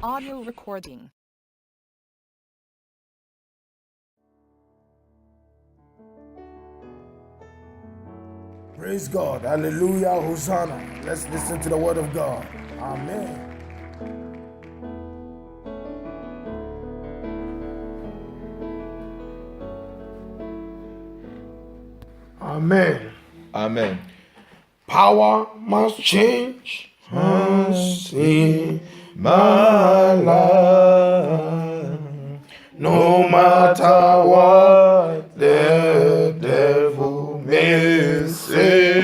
audio recording. Praise God. Hallelujah. Hosanna. Let's listen to the word of God. Amen. Amen. Amen. Power must change hands in my life. No matter what the devil may say.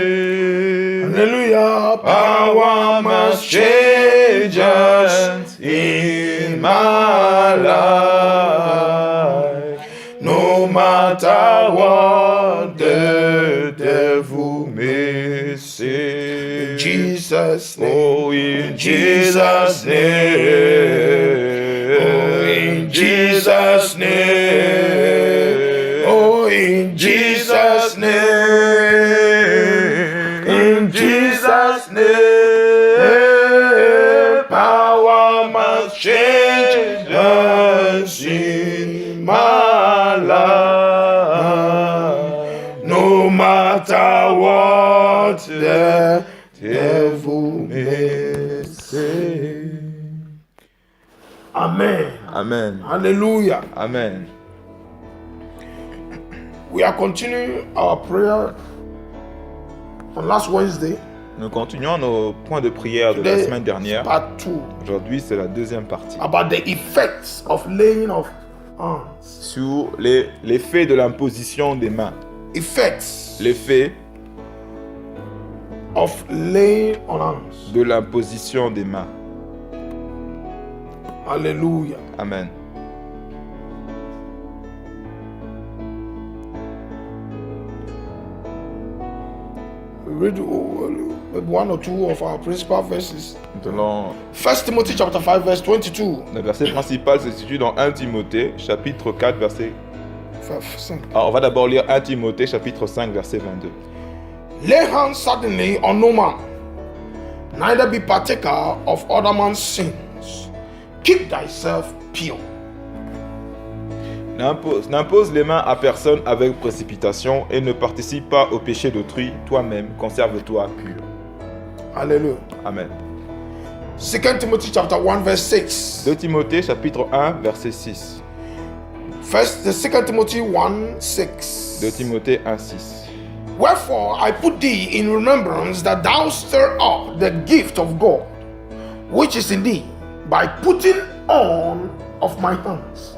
Hallelujah. Power must change hands in my life. No matter what the devil may say. In Jesus' name. Oh, in Jesus' name. Oh, in Jesus' name. Oh, in Jesus' name. In Jesus' name. Power must change hands in my life. No matter what the devil may say. Amen. Amen. Hallelujah. Amen. We are continuing our prayer on last Wednesday. Nous continuons nos points de prière de la Today, semaine dernière. part 2. Aujourd'hui, c'est la deuxième partie. About the effects of laying of hands. Sur l'effet de l'imposition des mains. Effects L'effet of laying on hands. de l'imposition des mains. Hallelujah. Amen. We read one or two of our principal verses. Nous allons. 1 Timothy chapter 5 verse 22. Le verset principal se situe dans 1 Timothée, chapitre 4, verset. 5. Alors, on va d'abord lire 1 Timothée, chapitre 5, verset 22. Lay hands suddenly on no man, neither be partaker of other man's sins. Keep thyself pure. N'impose les mains à personne avec précipitation et ne participe pas au péché d'autrui. Toi-même, conserve-toi pur. Hallelujah. Amen. 2 Timothy chapter 1 verse 6. 2 Timothée, chapitre 1, verset 6. First, the 2 Timothy 1 6. 2 Timothée 1, 6. Wherefore I put thee in remembrance that thou stir up the gift of God, which is in thee, by putting on of my hands.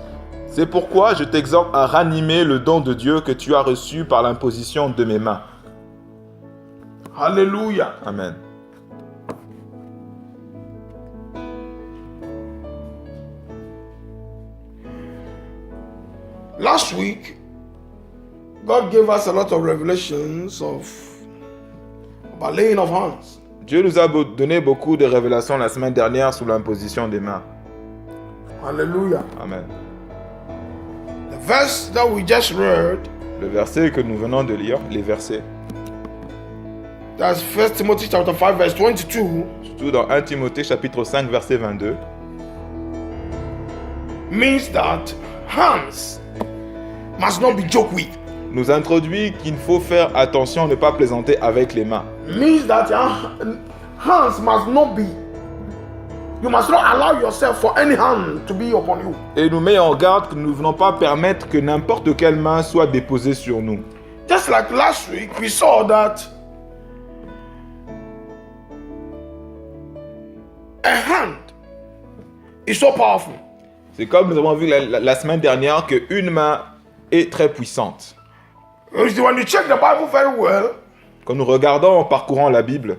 C'est pourquoi je t'exhorte à ranimer le don de Dieu que tu as reçu par l'imposition de mes mains. Hallelujah. Amen. Last week, God gave us a lot of revelations about laying of hands. Dieu nous a donné beaucoup de révélations la semaine dernière sur l'imposition des mains. Hallelujah. Amen. The verse that we just read, Le verset que nous venons de lire, les versets, that's 1 Timothy chapter 5 verse 22, surtout dans 1 Timothée chapitre 5 verset 22, means that hands must not be joked with. nous introduit qu'il faut faire attention à ne pas plaisanter avec les mains. Means that your hands must not be, you must not allow yourself for any hand to be upon you. Et nous met en garde que nous ne venons pas permettre que n'importe quelle main soit déposée sur nous. Just like last week, we saw that a hand is so powerful. C'est comme nous avons vu la semaine dernière qu'une main est très puissante. When you check the Bible very well, Quand nous regardons en parcourant la Bible,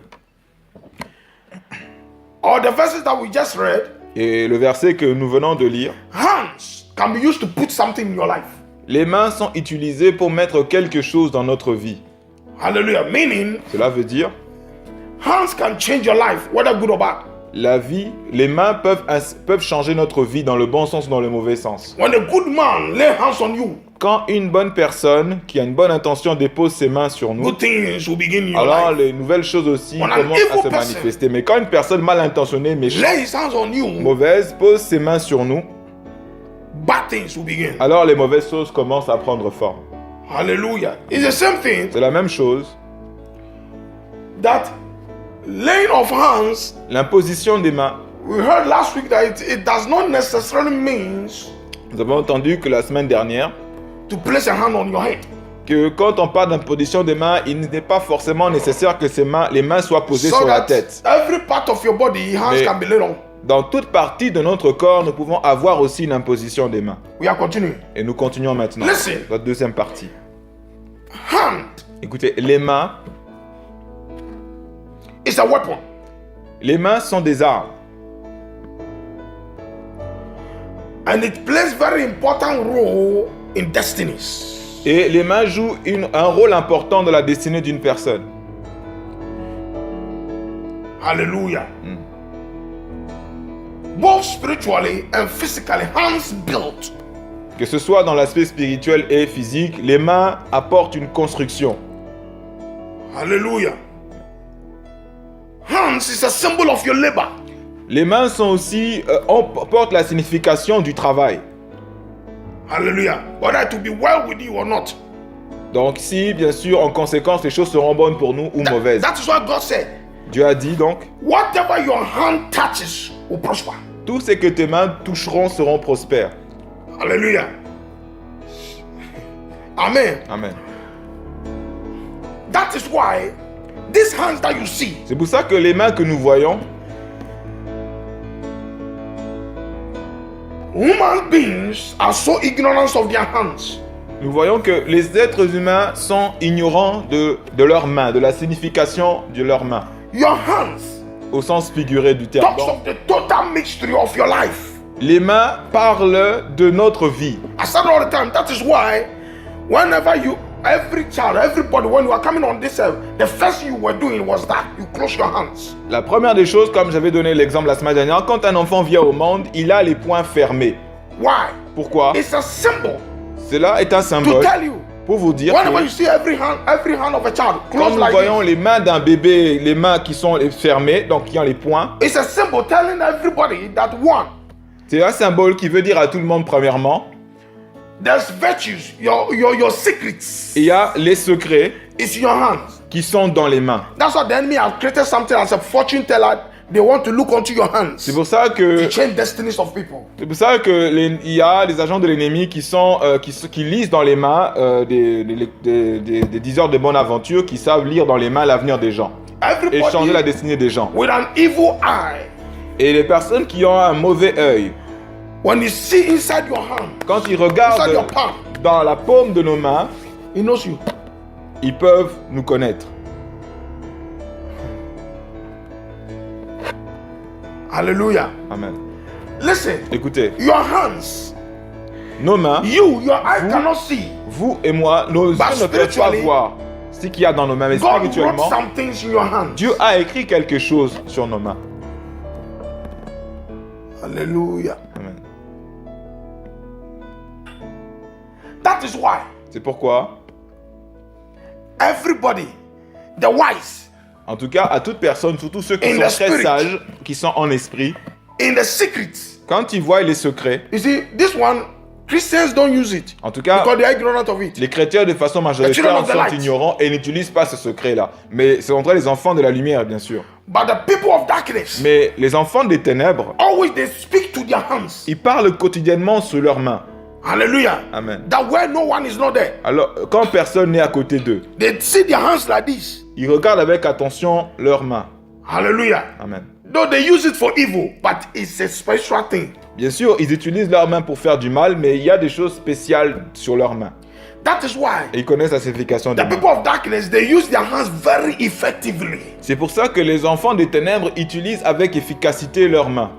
or the verses that we just read, et le verset que nous venons de lire, hands can be used to put something in your life. les mains sont utilisées pour mettre quelque chose dans notre vie. Hallelujah. Meaning, Cela veut dire, hands can change your life, whether good or bad. La vie, les mains peuvent changer notre vie dans le bon sens ou dans le mauvais sens. When a good man lay hands on you, Quand une bonne personne qui a une bonne intention dépose ses mains sur nous, good things will begin in your alors life. les nouvelles choses aussi When an commencent à evil se person manifester. Mais quand une personne mal intentionnée, méchante, lay his hands on you, mauvaise, pose ses mains sur nous, bad things will begin. alors les mauvaises choses commencent à prendre forme. Hallelujah. It's the same thing C'est la même chose. that laying of hands, L'imposition des mains. we heard last week that it does not necessarily mean Nous avons entendu que la semaine dernière, to place a hand on your head. que quand on parle d'imposition des mains, il n'est pas forcément nécessaire que les mains soient posées So sur la that tête. every part of your body, hands Mais- can be laid on. Dans toute partie de notre corps, nous pouvons avoir aussi une imposition des mains. We are continuing. Et nous continuons maintenant. Listen. La deuxième partie. Hand Écoutez, les mains is a weapon. Les mains sont des armes. And it plays very important role in destinies. Et les mains jouent un rôle important dans la destinée d'une personne. Hallelujah. Both spiritually and physically, hands built. Que ce soit dans l'aspect spirituel et physique, les mains apportent une construction. Hallelujah. Hands is a symbol of your labor. Les mains sont aussi, portent la signification du travail. Hallelujah. Whether it will be well with you or not. Donc si, bien sûr, en conséquence, les choses seront bonnes pour nous ou mauvaises. That is what God said. Dieu a dit donc, Whatever your hand touches will prosper. tout ce que tes mains toucheront seront prospères. Hallelujah. Amen. Amen. That is why these hands that you see, C'est pour ça que les mains que nous voyons, human beings are so ignorant of their hands. nous voyons que les êtres humains sont ignorants de leurs mains, de la signification de leurs mains, Your hands au sens figuré du terme. talks Donc, of the total mystery of your life. les mains parlent de notre vie. I said all the time, that is why whenever every child, everybody, when you are coming on this earth, the first thing you were doing was that you close your hands. La première des choses, comme j'avais donné l'exemple la semaine dernière, quand un enfant vient au monde, il a les poings fermés. Why? Pourquoi? It's a symbol Cela est un to symbole tell you. pour vous dire Whenever que you see every hand of a child quand closed nous like voyons this, les mains d'un bébé, les mains qui sont fermées, donc qui ont les poings, it's a symbol telling everybody that one, c'est un symbole qui veut dire à tout le monde, premièrement, there's virtues, your secrets il y a les secrets is your hands. qui sont dans les mains. That's why the enemy has created something as a fortune teller. They want to look onto your hands C'est pour ça que to change destinies of people. il y a des agents de l'ennemi qui lisent dans les mains des diseurs de bonne aventure qui savent lire dans les mains l'avenir des gens et changer la Everybody destinée des gens. with an evil eye, Et les personnes qui ont un mauvais œil, when you see inside your hand, quand ils inside your regardent palm, dans la paume de nos mains, he knows you. ils peuvent nous connaître. Hallelujah. Amen. Listen, Écoutez, your hands, nos mains, your eye cannot see. vous et moi, nos yeux ne peuvent pas spiritually, voir ce qu'il y a dans nos mains, mais God wrote spirituellement, some things in your hands. Dieu a écrit quelque chose sur nos mains. Hallelujah. Amen. That is why C'est pourquoi, everybody, the wise, en tout cas, à toute personne, surtout ceux qui In sont the très spirit. sages, qui sont en esprit, in the secrets, quand ils voient les secrets, you see, this one, Christians don't use it en tout cas, because they are ignorant of it. les chrétiens de façon children majoritaire of the sont light. ignorants et n'utilisent pas ce secret-là. Mais c'est entre les enfants de la lumière, bien sûr. But the people of darkness, Mais les enfants des ténèbres, always they speak to their hands. ils parlent quotidiennement sur leurs mains. Hallelujah. Amen. That where no one is not there, Alors, quand personne n'est à côté d'eux, they see their hands like this. ils regardent avec attention leurs mains. Hallelujah. Amen. Though they use it for evil, but it's a spiritual thing. Bien sûr, ils utilisent leurs mains pour faire du mal, mais il y a des choses spéciales sur leurs mains. That is why Et ils connaissent la signification des the mains. people of darkness, they use their hands very effectively. C'est pour ça que les enfants des ténèbres utilisent avec efficacité leurs mains.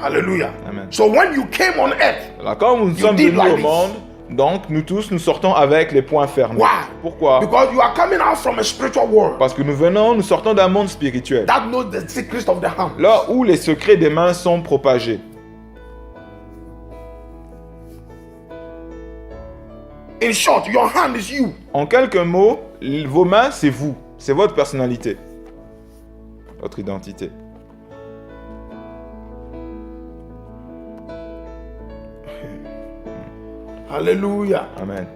Hallelujah. Amen. So when you came on earth, Alors quand nous sommes did venus like au this. monde, Donc, nous tous, nous sortons avec les poings fermés. Why? Pourquoi? Because you are coming out from a spiritual world Parce que nous sortons d'un monde spirituel. that knows the secrets of the hand. Là où les secrets des mains sont propagés. In short, your hand is you. En quelques mots, vos mains, c'est vous. C'est votre personnalité. Votre identité. Hallelujah. Amen.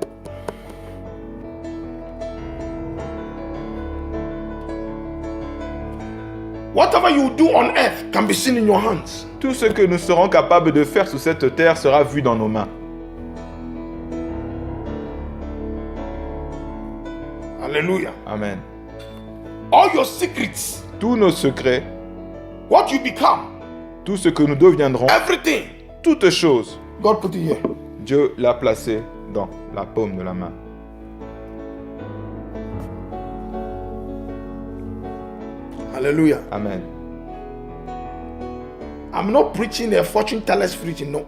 Whatever you do on earth can be seen in your hands. Tout ce que nous serons capables de faire sous cette terre sera vu dans nos mains. Hallelujah. Amen. All your secrets, Tous nos secrets, what you become, tout ce que nous deviendrons, everything, toutes choses, God put it here. Dieu l'a placé dans la paume de la main. Hallelujah. Amen. I'm not preaching a fortune teller's preaching, no.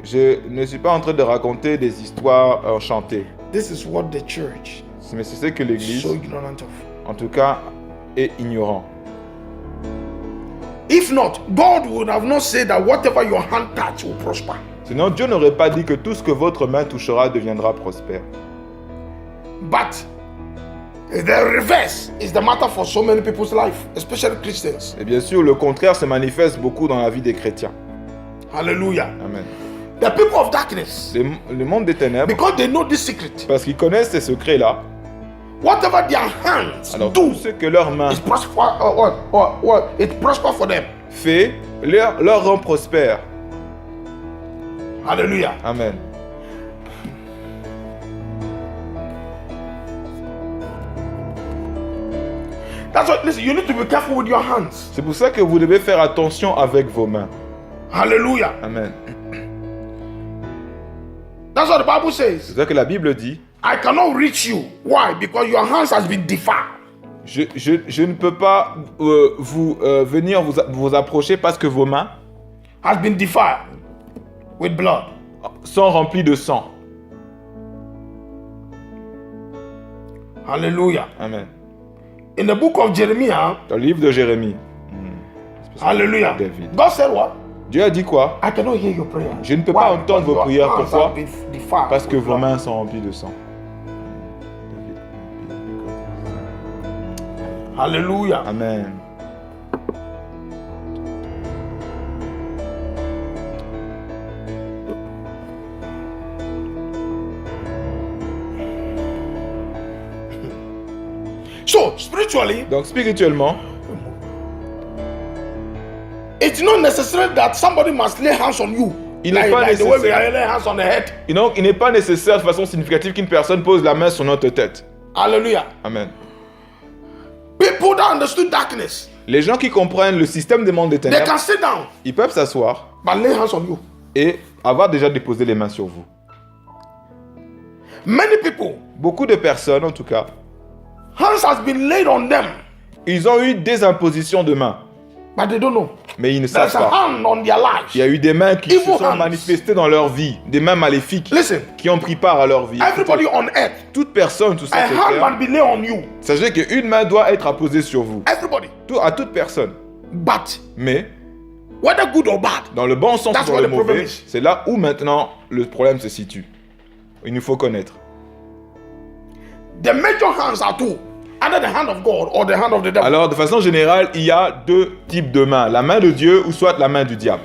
Je ne suis pas en train de raconter des histoires enchantées, This is what the church mais c'est ce que is l'Église, so ignorant of. en tout cas, est ignorant. If not, God would have not said that whatever your hand touch will prosper. Sinon, Dieu n'aurait pas dit que tout ce que votre main touchera deviendra prospère. But the reverse is the matter for so many people's life, especially Christians. Et bien sûr, le contraire se manifeste beaucoup dans la vie des chrétiens. Hallelujah. Amen. The people of darkness, Le monde des ténèbres, because they know this secret, parce qu'ils connaissent ces secrets-là, whatever their hands alors do, tout ce que leurs mains is prosper. It prosper for them. fait leur rend prospère. Hallelujah. Amen. That's what. Listen, you need to be careful with your hands. C'est pour ça que vous devez faire attention avec vos mains. Hallelujah. Amen. That's what the Bible C'est says. ça que la Bible dit. I cannot reach you. Why? Because your hands has been defiled. Je ne peux pas venir vous approcher parce que vos mains Has been defiled with blood. sont remplies de sang. Hallelujah. Amen. In the book of Jeremiah, Dans le livre de Jérémie. hallelujah. David. God said what? Dieu a dit quoi? I cannot hear your prayer. Je ne peux pas Why? entendre vos Because prières. your hands Pourquoi? have been defiled Parce que with vos blood. mains sont remplies de sang. Hallelujah. Amen. So spiritually, Donc spirituellement, it's not necessary that somebody must lay hands on you. Il n'est pas like the way we nécessaire. are laying hands on the head. donc, il n'est pas nécessaire de façon significative qu'une personne pose la main sur notre tête. Hallelujah. Amen. People that understood darkness, Les gens qui comprennent le système des mondes des they ténèbres, can sit down ils peuvent s'asseoir but lay hands on you. et avoir déjà déposé les mains sur vous. Many people, Beaucoup de personnes, en tout cas, hands has been laid on them, ils ont eu des impositions de mains, but they don't know. mais ils ne savent There's a pas. hand on their Il y a lives. eu des mains qui se Evil sont hands. manifestées dans leur vie, des mains maléfiques Listen, qui ont pris part à leur vie. everybody on earth, Toute personne, tout ça, a hand must be laid on you. sachez qu'une main doit être apposée sur vous. Everybody. À toute personne. But Mais, whether good or bad, dans le bon sens That's ou dans where le the problem mauvais, is. c'est là où maintenant le problème se situe. Il nous faut connaître. the major hands are two. Either the hand of God or the hand of the devil. Alors, de façon générale, il y a deux types de mains. La main de Dieu ou soit la main du diable.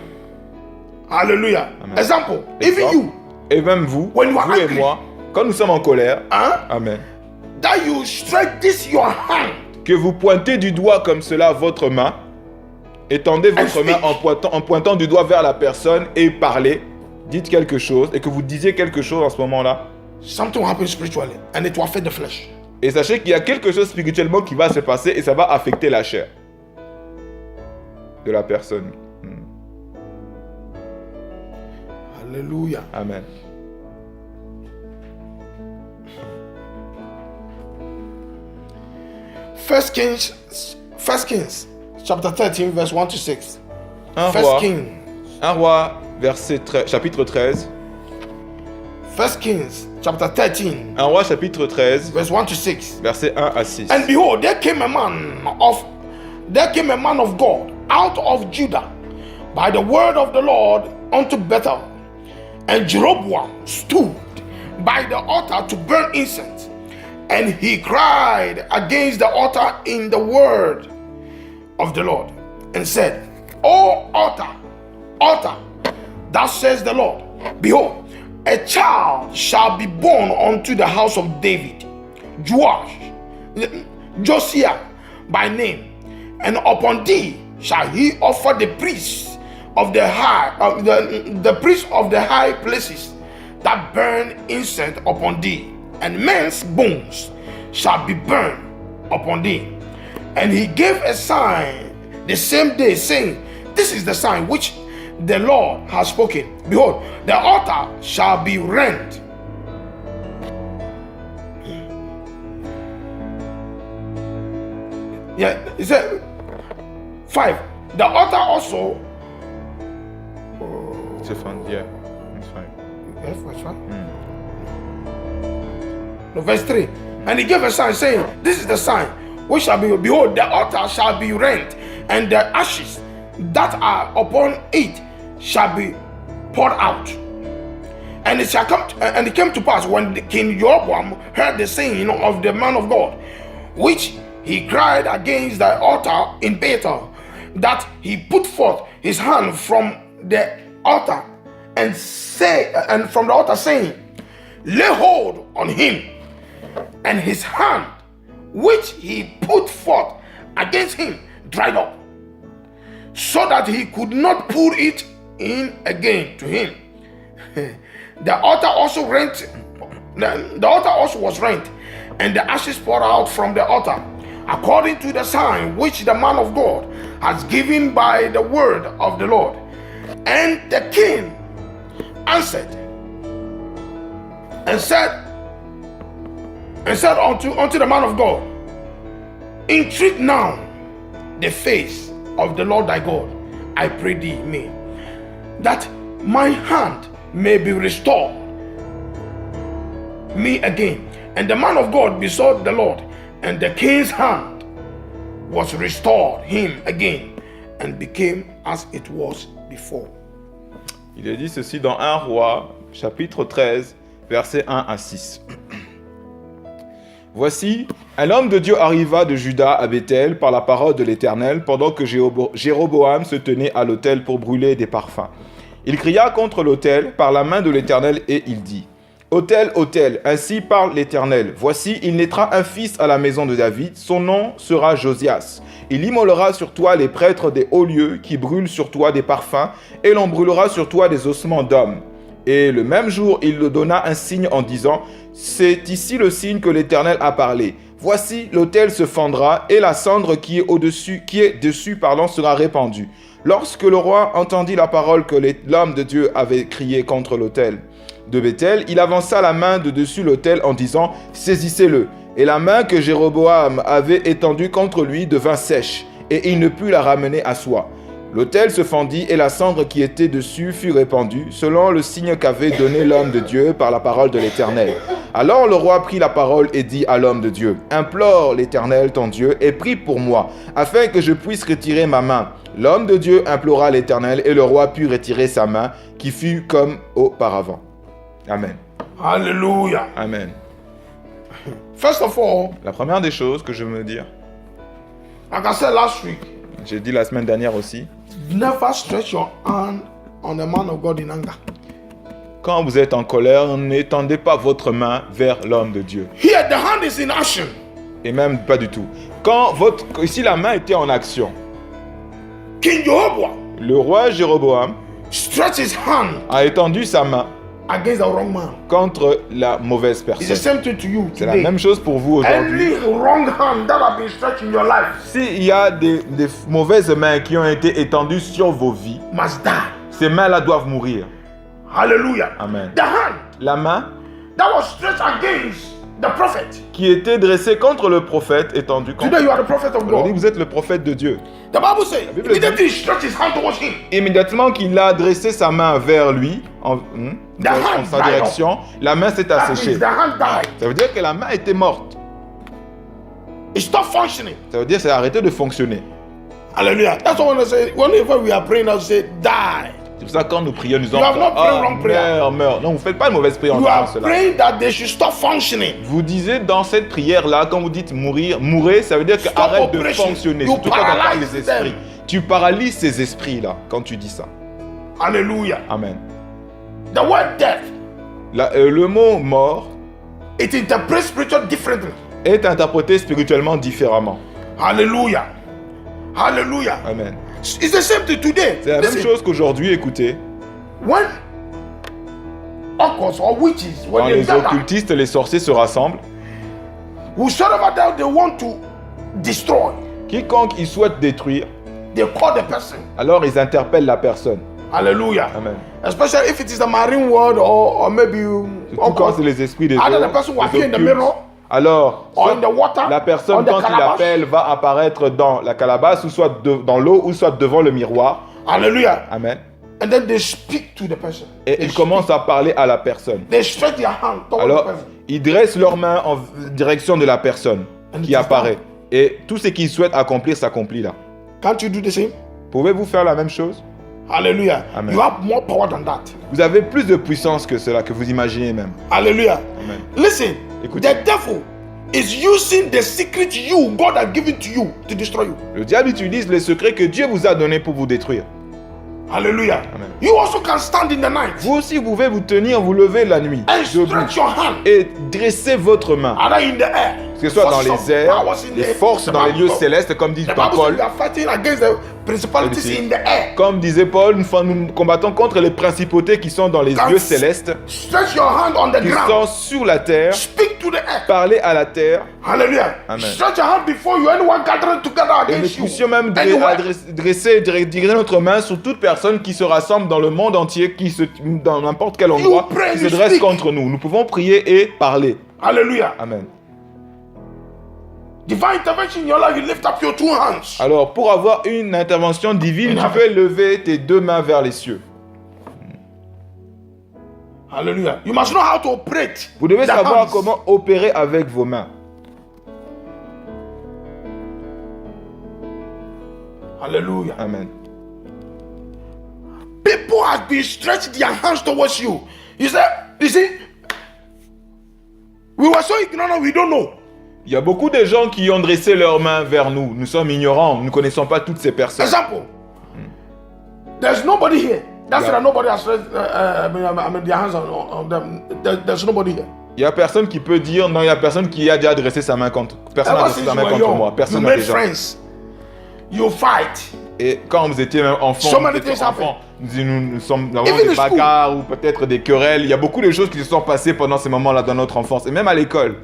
Hallelujah. Amen. Example, even Exemple. you, Et même vous, When you are vous et angry. moi, quand nous sommes en colère, huh? Amen, That you stretch this your hand que vous pointez du doigt comme cela votre main, étendez votre speak. main en pointant du doigt vers la personne et parlez, dites quelque chose, et que vous disiez quelque chose en ce moment-là, something will happen spiritually and it will affect the flesh. et sachez qu'il y a quelque chose spirituellement qui va se passer et ça va affecter la chair de la personne. Hallelujah. Amen. First Kings chapter 13 verse 1 to 6. Un First roi, King. un roi, chapitre 13. 1 Kings chapter 13, 1 Roi chapitre 13, verse 1 to 6. versets 1 à 6. And behold, there came a man of God out of Judah by the word of the Lord unto Bethel. And Jeroboam stood by the altar to burn incense. And he cried against the altar in the word of the Lord, and said, O altar, altar, thus says the Lord, behold, a child shall be born unto the house of David, Josiah by name, and upon thee shall he offer the priests of the priests of the high places that burn incense upon thee, and men's bones shall be burned upon thee. And he gave a sign the same day, saying, this is the sign which the Lord has spoken. Behold, the altar shall be rent. Yeah, he said 5. The altar also. C'est fun, yeah. It's fine. Yes, verse 5. No, verse 3. And he gave a sign, saying, this is the sign which shall be, behold, the altar shall be rent, and the ashes that are upon it shall be poured out. And it shall come and it came to pass, when King Jeroboam heard the saying of the man of God, which he cried against the altar in Bethel, that he put forth his hand from the altar and from the altar, saying, lay hold on him. And his hand which he put forth against him dried up, so that he could not put it in again to him. The altar also was rent, and the ashes poured out from the altar, according to the sign which the man of God has given by the word of the Lord. And the king answered and said unto the man of God, entreat now the face of the Lord thy God, I pray thee, me, that my hand may be restored me again. And the man of God besought the Lord, and the king's hand was restored him again, and became as it was before. Il est dit ceci dans 1 Roi, chapitre 13, versets 1 à 6. Voici, un homme de Dieu arriva de Juda à Bethel par la parole de l'Éternel, pendant que Jéroboam se tenait à l'autel pour brûler des parfums. Il cria contre l'autel par la main de l'Éternel, et il dit, autel, autel, ainsi parle l'Éternel. Voici, il naîtra un fils à la maison de David, son nom sera Josias. Il immolera sur toi les prêtres des hauts lieux qui brûlent sur toi des parfums, et l'on brûlera sur toi des ossements d'hommes. Et le même jour, il le donna un signe en disant, c'est ici le signe que l'Éternel a parlé. Voici, l'autel se fendra, et la cendre qui est dessus, sera répandue. Lorsque le roi entendit la parole que l'homme de Dieu avait crié contre l'autel de Bethel, il avança la main de dessus l'autel en disant, saisissez-le. Et la main que Jéroboam avait étendue contre lui devint sèche, et il ne put la ramener à soi. L'autel se fendit et la cendre qui était dessus fut répandue, selon le signe qu'avait donné l'homme de Dieu par la parole de l'Éternel. Alors le roi prit la parole et dit à l'homme de Dieu, « Implore l'Éternel ton Dieu et prie pour moi, afin que je puisse retirer ma main. » L'homme de Dieu implora l'Éternel et le roi put retirer sa main, qui fut comme auparavant. Amen. Hallelujah. Amen. First of all, la première des choses que je veux me dire, like I said last week, j'ai dit la semaine dernière aussi, never stretch your hand on the man of God in anger. Quand vous êtes en colère, n'étendez pas votre main vers l'homme de Dieu. Here the hand is in action. Et même pas du tout. Si la main était en action, King Jeroboam, le roi Jéroboam, stretch his hand a étendu sa main against the wrong man. Contre la mauvaise personne. It's the same thing to you C'est la même chose pour vous aujourd'hui. Any wrong hand that have been stretched in your life, s'il y a des mauvaises mains qui ont été étendues sur vos vies, must die. Ces mains-là doivent mourir. Hallelujah. Amen. The hand la main that was stretched against the prophet. qui était dressé contre le prophète, étendu contre Today you are the prophet of Aujourd'hui, God. vous êtes le prophète de Dieu. The Bible says, Bible immediately he stretched his hand towards him. Immédiatement qu'il a dressé sa main vers lui, en hand sa dried direction, la main s'est That asséchée. means the hand died. Ça veut dire que la main était morte. It stopped functioning. Ça veut dire que ça a arrêté de fonctionner. Hallelujah. That's what I say. Whenever we are praying, I say, die. C'est pour ça que quand nous prions, nous disons You have not prayed wrong prayer. meurs, meurs. Non, vous ne faites pas de mauvaise prière en You disant are cela. praying that they should stop functioning. Vous disiez dans cette prière-là, quand vous dites mourir, mourrez, ça veut dire que Stop arrête de operation. fonctionner. You Surtout quand on parle paralyze des esprits. them. Tu paralyses ces esprits-là quand tu dis ça. Hallelujah. Amen. The word death, Le mot mort it interprets spiritual differently. est interprété spirituellement différemment. Hallelujah. Hallelujah. Amen. It's the same thing today. C'est la même Listen, chose qu'aujourd'hui, écoutez. when occults or witches, when Quand they les gather, occultistes et les sorciers se rassemblent, whosoever that they want to destroy, quiconque ils souhaitent détruire, they call the person. alors ils interpellent la personne. Hallelujah. Amen. Especially if it is the marine world or maybe Surtout quand c'est les esprits des either the eaux, person will des appear in the occultes. mirror Alors, or soit in the water la or personne, the quand il calabash. appelle, va apparaître dans la calebasse, ou soit dans l'eau, ou soit devant le miroir. Hallelujah. Amen. And then they speak to the person. Et They ils commencent à parler à la personne. They stretch their hand towards the Alors, person. ils dressent leurs mains en direction de la personne And qui it is apparaît. done. Et tout ce qu'ils souhaitent accomplir s'accomplit là. Can't you do the same? Pouvez-vous faire la même chose? Hallelujah. Amen. You have more power than that. Vous avez plus de puissance que cela, que vous imaginez même. Hallelujah. Amen. Listen, Écoutez. the devil is using the secret you God has given to you to destroy you. Le diable utilise les secrets que Dieu vous a donnés pour vous détruire. Hallelujah. Amen. You also can stand in the night Vous aussi, vous pouvez vous tenir, vous lever la nuit, and debout, stretch your hand, et dresser votre main. either in the air, Que ce soit dans forces of les airs, powers in les the- forces the dans les Bible- lieux célestes, comme dit The Paul. Bible says we are fighting against the principalities Ici. in the air. Comme disait Paul, nous combattons contre les principautés qui sont dans les Can- lieux célestes, Stretch your hand on the qui ground. sont sur la terre, Speak to the earth. parler à la terre. Hallelujah. Amen. Stretch your hand before you. Anyone gathering together Et nous against you. puissions même Anywhere. diriger notre main sur toute personne qui se rassemble dans le monde entier, dans n'importe quel endroit, pray, qui se you dresse speak. contre nous. Nous pouvons prier et parler. Hallelujah. Amen. Divine intervention in your life, you lift up your two hands. Alors, pour avoir une intervention divine, tu Amen. peux lever tes deux mains vers les cieux. Hallelujah. You must know how to operate. Vous devez the savoir hands. comment opérer avec vos mains. Hallelujah. Amen. People have been stretching their hands towards you. You see, we were so ignorant, we don't know. Il y a beaucoup de gens qui ont dressé leurs mains vers nous. Nous sommes ignorants, nous ne connaissons pas toutes ces personnes. Example. There's nobody here. That's Yeah. why nobody has stretched their hands on them. There's nobody here. Il y a personne qui peut dire, non, il y a personne qui a déjà dressé sa main contre. Personne n'a Ever dressé since sa you main were contre moi. young, Personne you n'a made déjà. friends. You fight. Et quand vous étiez même enfant, So vous many étiez things happen. enfant, nous avons Even des in school. bagarres ou peut-être des querelles. Il y a beaucoup de choses qui se sont passées pendant ces moments-là dans notre enfance. Et même à l'école.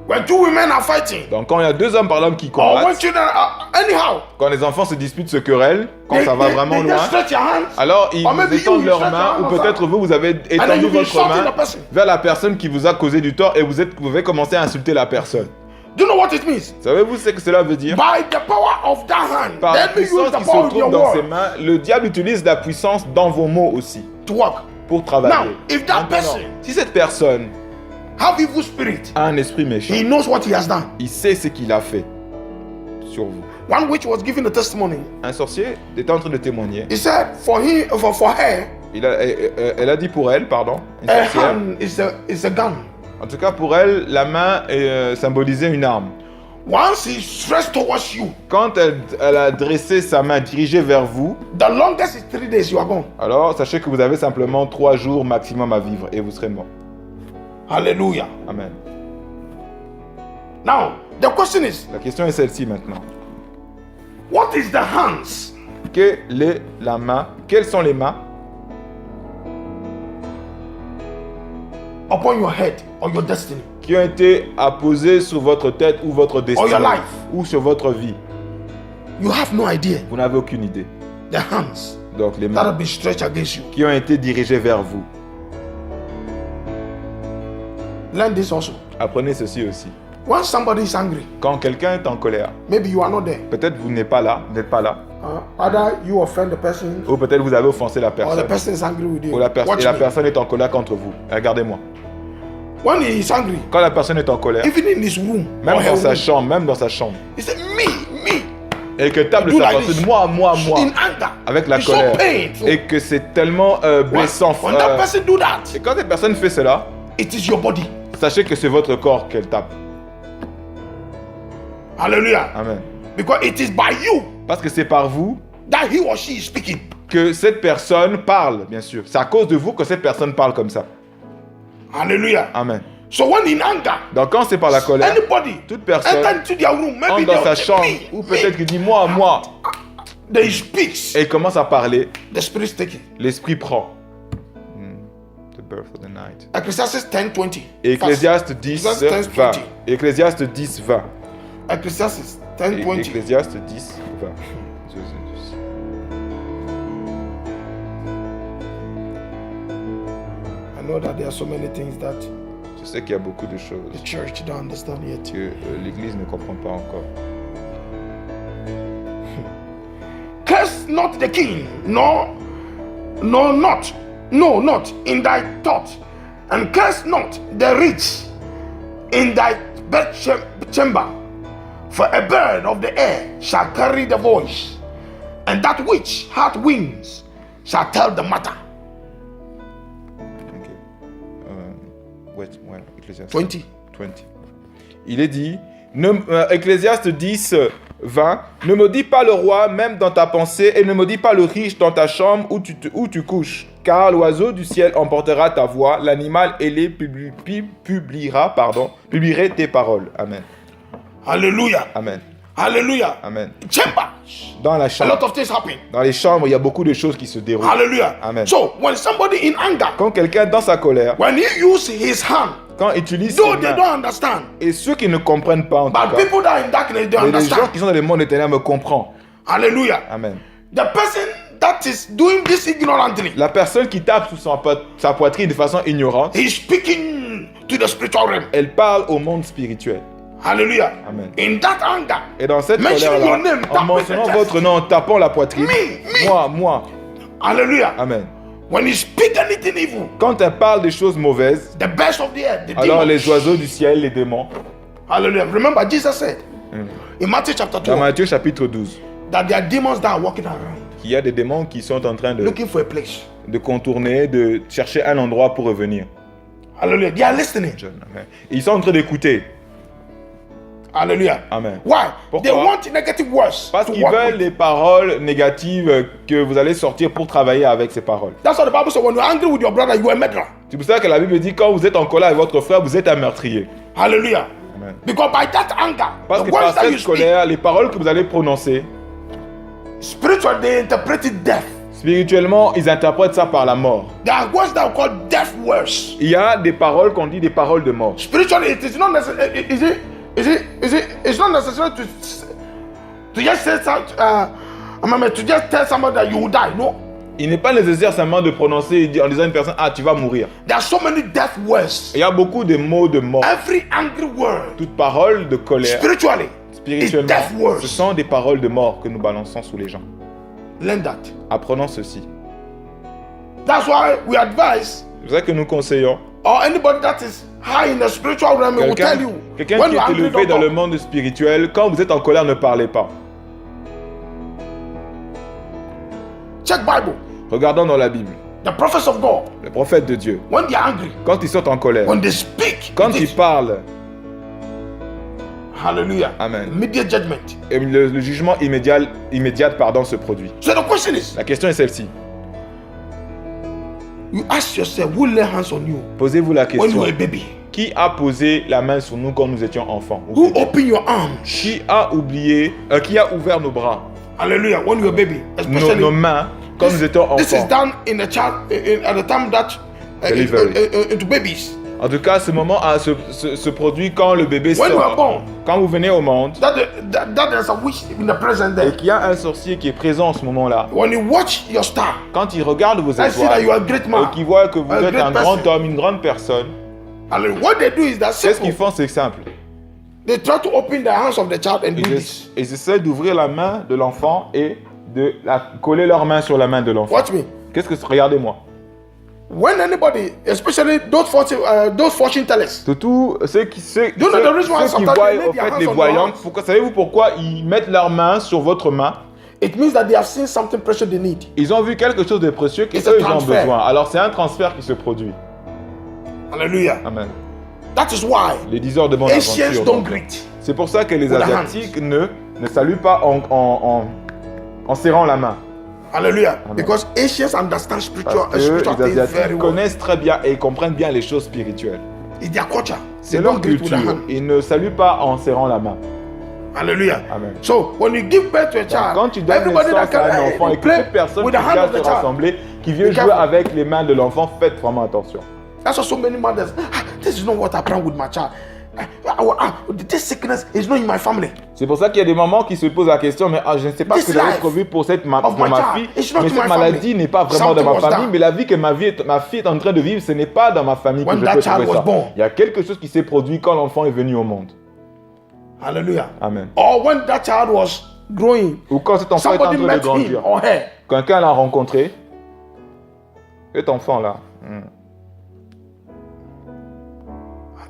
When two women are fighting, Donc quand il y a deux hommes par exemple qui or when combattent, children are, anyhow, quand les enfants se disputent, se querellent, quand they, ça va they- vraiment they loin, just stretch your hands. alors ils Or vous maybe you, étendent you leurs stretch mains, your ou hand peut-être vous avez then étendu you be votre insulting main the person. vers la personne qui vous a causé du tort et vous avez commencé à insulter la personne. Do you know what it means? Savez-vous ce que cela veut dire? By the power of that hand, Par la let me use puissance the qui power se of your trouve dans ses word mains, le diable utilise la puissance dans vos mots aussi to work. pour travailler. Now, if that Maintenant, person si cette personne have evil spirit, a un esprit méchant, he knows what he has done. il sait ce qu'il a fait sur vous. One witch was giving a testimony. Un sorcier était en train de témoigner. He said, for her, Elle a dit pour elle, pardon, une a sorcière. hand is a gun. En tout cas, pour elle, la main symbolisait une arme. Once he stretched towards you, Quand elle a dressé sa main dirigée vers vous, the longest is 3 days, you are gone. alors sachez que vous avez simplement 3 jours maximum à vivre et vous serez mort. Hallelujah. Amen. Now, the question is, La question est celle-ci maintenant. what is the hands Quelle est la main? Quelles sont les mains upon your head or your destiny? qui ont été apposées sur votre tête ou votre destin your life. ou sur votre vie? You have no idea. Vous n'avez aucune idée. The hands Donc les that mains have been stretched against you. qui ont été dirigées vers vous. Learn this also. Apprenez ceci aussi. When somebody is angry, Quand quelqu'un est en colère, maybe you are not there. peut-être vous n'êtes pas là, Either you offend the person ou peut-être vous avez offensé la or the personne, person is angry with you. ou la Watch me. personne est en colère contre vous. Regardez-moi. When he is angry, Quand la personne est en colère, even in his room, même or her dans sa room, chambre, he said, me, et que tape de do sa like personne, this. moi, in anger. avec la It's so colère, painful. et que c'est tellement blessant. When that person do that, Et quand cette personne fait cela, it is your body. sachez que c'est votre corps qu'elle tape. Hallelujah. Amen. Because it is by you Parce que c'est par vous that he or she is speaking. que cette personne parle, bien sûr. C'est à cause de vous que cette personne parle comme ça. Hallelujah. Amen. So when in anger, Donc quand c'est par la colère, anybody toute personne enter into their room, maybe entre dans sa they'll chambre, say, ou peut-être qu'il dit moi, they speaks. et il commence à parler, The spirit is taking. l'esprit prend. The birth of the night. Ecclesiastes 10:20. Et Ecclésiaste 10, Ecclesiastes 20. 10:20. Ecclésiaste 10, 20. Ecclesiastes 10:20. Ecclésiaste 10, 20. I know that there are so many things that Je sais qu'il y a beaucoup de choses the church don't understand yet. que l'Église ne comprend pas encore. Curse not the king, no, not in thy thought, and curse not the rich in thy chamber. For a bird of the air shall carry the voice, and that which hath wings shall tell the matter. Ok. Ecclésiaste 20. 20. Il est dit, Ecclésiaste 10, 20, ne maudis pas le roi même dans ta pensée, et ne maudis pas le riche dans ta chambre où tu couches, car l'oiseau du ciel emportera ta voix, l'animal ailé publierait tes paroles. Amen. Hallelujah. Amen. Hallelujah. Amen. Chambers. Dans la A chambre, lot of things happen. dans les chambres, il y a beaucoup de choses qui se déroulent. Hallelujah. Amen. So when somebody in anger, Quand quelqu'un dans sa colère, when he use his hand, quand il utilise though ses they mains, don't understand, et ceux qui ne comprennent pas en tout but cas, people that are in darkness, they mais les gens understand. qui sont dans le monde éternel me comprennent. Hallelujah. Amen. The person that is doing this ignorantly, La personne qui tape sous sa poitrine de façon ignorante, he is speaking to the spiritual realm. elle parle au monde spirituel. Hallelujah. Amen. In that anger, Et dans cette mention your colère-là, name, en tap mentionnant the chest. votre nom, en tapant la poitrine, Me. moi, Hallelujah. Amen. When he speak anything evil, Quand elle parle des choses mauvaises, the best of the earth, the alors demons. les oiseaux du ciel, les démons, Hallelujah. Remember, Jesus said in Matthew chapter dans 12 Matthieu chapitre 12, that there are demons that are walking around qu'il y a des démons qui sont en train looking for a place. de contourner, de chercher un endroit pour revenir. Hallelujah. They are listening. Amen. Et ils sont en train d'écouter. Hallelujah. Amen. Why? Pourquoi? They want negative words Parce to qu'ils work veulent with. les paroles négatives que vous allez sortir pour travailler avec ces paroles. That's what the Bible says. When you're angry with your brother, you are a murderer. C'est pour ça que la Bible dit quand vous êtes en colère avec votre frère, vous êtes un meurtrier. Hallelujah. Amen. Because by that anger, Parce the que par words that you cette speak, colère, les paroles que vous allez prononcer, spiritually they interpret it death. spirituellement, ils interprètent ça par la mort. There are words that are called death words. Il y a des paroles qu'on dit des paroles de mort. Spiritually, it is not necessary. It's not necessary to just say to just tell somebody that you will die. No, Il n'est pas nécessaire seulement de prononcer en disant à une personne, ah, tu vas mourir. there are so many death words. Il y a beaucoup de mots de mort. Every angry word, Toute parole de colère, spiritually, is spirituellement, death words. ce sont des paroles de mort que nous balançons sous les gens. Learn that. Apprenons ceci. That's why we advise, C'est pour ça que nous conseillons or anybody that is high in the spiritual realm will tell you quelqu'un when qui you're est angry, élevé don't dans le talk. monde spirituel, quand vous êtes en colère, ne parlez pas. Check Bible. Regardons dans la Bible. The prophets of God, Les prophètes de Dieu, when they are angry, quand ils sont en colère, when they speak, quand it ils is- parlent, hallelujah, Amen. immediate judgment. et le jugement immédiat se produit. So the question is, La question est celle-ci. you ask yourself, who lay hands on you Posez-vous la when you question. were a baby? Qui a posé la main sur nous quand nous étions enfants? Ou Who bébés? opened your arms? Qui a ouvert nos bras, Hallelujah, when you were a baby, especially. nos mains, quand nous étions This is enfants? done in a child at the time that Delivery. into babies. En tout cas, ce moment se produit quand le bébé When you are sort. born, Quand vous venez au monde, that there's a witch in the present et day. qu'il y a un sorcier qui est présent en ce moment-là, When you watch your star, quand il regarde vos I see that you are a étoiles great et man. qu'il voit que vous A êtes great un person. grand homme, une grande personne, And what they do is that Qu'est-ce qu'ils simple. font? C'est simple. They try to open the hands of the child and do this. Ils essaient d'ouvrir la main de l'enfant et de coller leur main sur la main de l'enfant. Watch me. Qu'est-ce que c'est? Regardez-moi. When anybody, especially those fortune tellers, Surtout ceux qui You know the reason why ceux qui sometimes voient they lay au their fait hands les on voyants, your hands. savez-vous pourquoi ils mettent leurs mains sur votre main? it means that they have seen something precious they need. Ils ont vu quelque chose de précieux It's qu'eux a ils ont transfer. besoin. Alors c'est un transfert qui se produit. Hallelujah. Amen. That is why Les 10 heures de bonne Asians aventure. don't donc. greet. C'est pour ça que les With the Asiatiques ne saluent pas en serrant la main. Hallelujah. Amen. Because Asians understand spiritual, Parce que spiritual les things very Asiatiques well. connaissent très bien et comprennent bien les choses spirituelles. It's their culture. C'est They leur don't greet with culture. the hand. Ils ne saluent pas en serrant la main. Hallelujah. Amen. So when you give birth to a child, Quand tu donnes everybody that naissance à un can enfant et que play toute personne with qui the hand vient of se the child. rassembler, qui vient Be jouer careful. avec les mains de l'enfant, faites vraiment attention. That's why so many mothers. This is not what happened with my child. This sickness is not in my family. C'est pour ça qu'il y a des mamans qui se posent la question, mais je ne sais pas This ce que j'avais life prévu pour of my ma child, fille, it's not mais in cette my maladie family. n'est pas vraiment Something dans ma was famille, done. mais la vie que ma fille est en train de vivre, ce n'est pas dans ma famille When que je that peux child trouver was ça. born. Il y a quelque chose qui s'est produit quand l'enfant est venu au monde. Hallelujah. Amen. Or when that child was growing, Ou quand cet enfant est en somebody train de met him grandir, or her. quelqu'un l'a rencontré, cet enfant-là.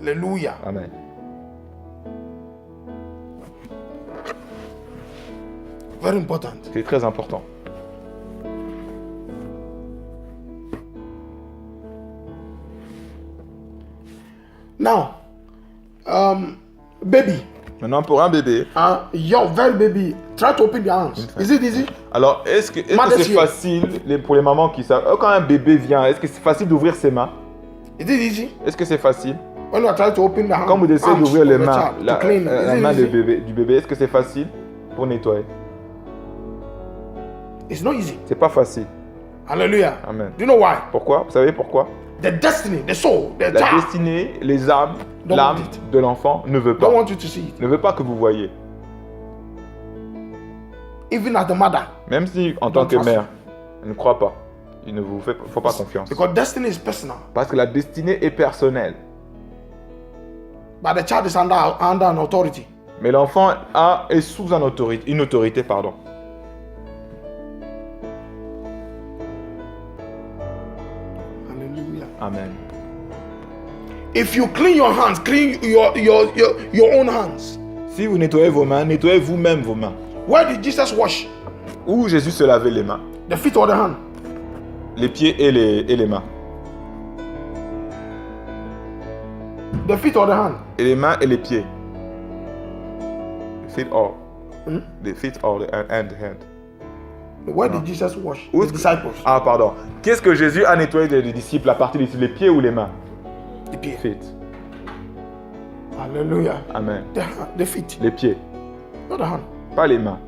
Hallelujah. Amen. Very important. C'est très important. Now, baby, Maintenant, pour un bébé, young, very baby, try to open your hands. Is it easy? alors est-ce que Mother's c'est here. facile pour les mamans qui savent, quand un bébé vient, est-ce que c'est facile d'ouvrir ses mains? Is it easy? Est-ce que c'est facile? When you are trying to open the hand, Quand vous essayez arms d'ouvrir of les the mains, child la to clean, la is it main easy? du bébé, est-ce que c'est facile pour nettoyer? It's not easy. C'est pas facile. Hallelujah. Amen. Do you know why? Pourquoi? Vous savez pourquoi? The destiny, the soul, the La child destinée, les âmes, Don't l'âme want it. de l'enfant ne veut don't pas. want you to see it. Ne veut pas que vous voyez. Even as the mother, Même si en tant Don't que trust mère, elle ne croit pas. Il ne vous faut pas confiance. because destiny is personal, Parce que la destinée est personnelle. but the child is under an authority. Mais l'enfant est sous une autorité, pardon. Hallelujah. Amen. If you clean your hands, clean your own hands. Si vous nettoyez vos mains, nettoyez vous-même vos mains. Where did Jesus wash? Où Jésus se lavait les mains? The feet or the hand? Les pieds et les mains. The feet or the hand? Et les mains et les pieds. The feet or the feet or the hand. Where did Jesus wash? Où The est-ce que- disciples. Ah, pardon. Qu'est-ce que Jésus a nettoyé des disciples à partir des pieds ou les mains? The feet. Feet. Hallelujah. Amen. The feet, Les pieds, not the hand. pas les mains.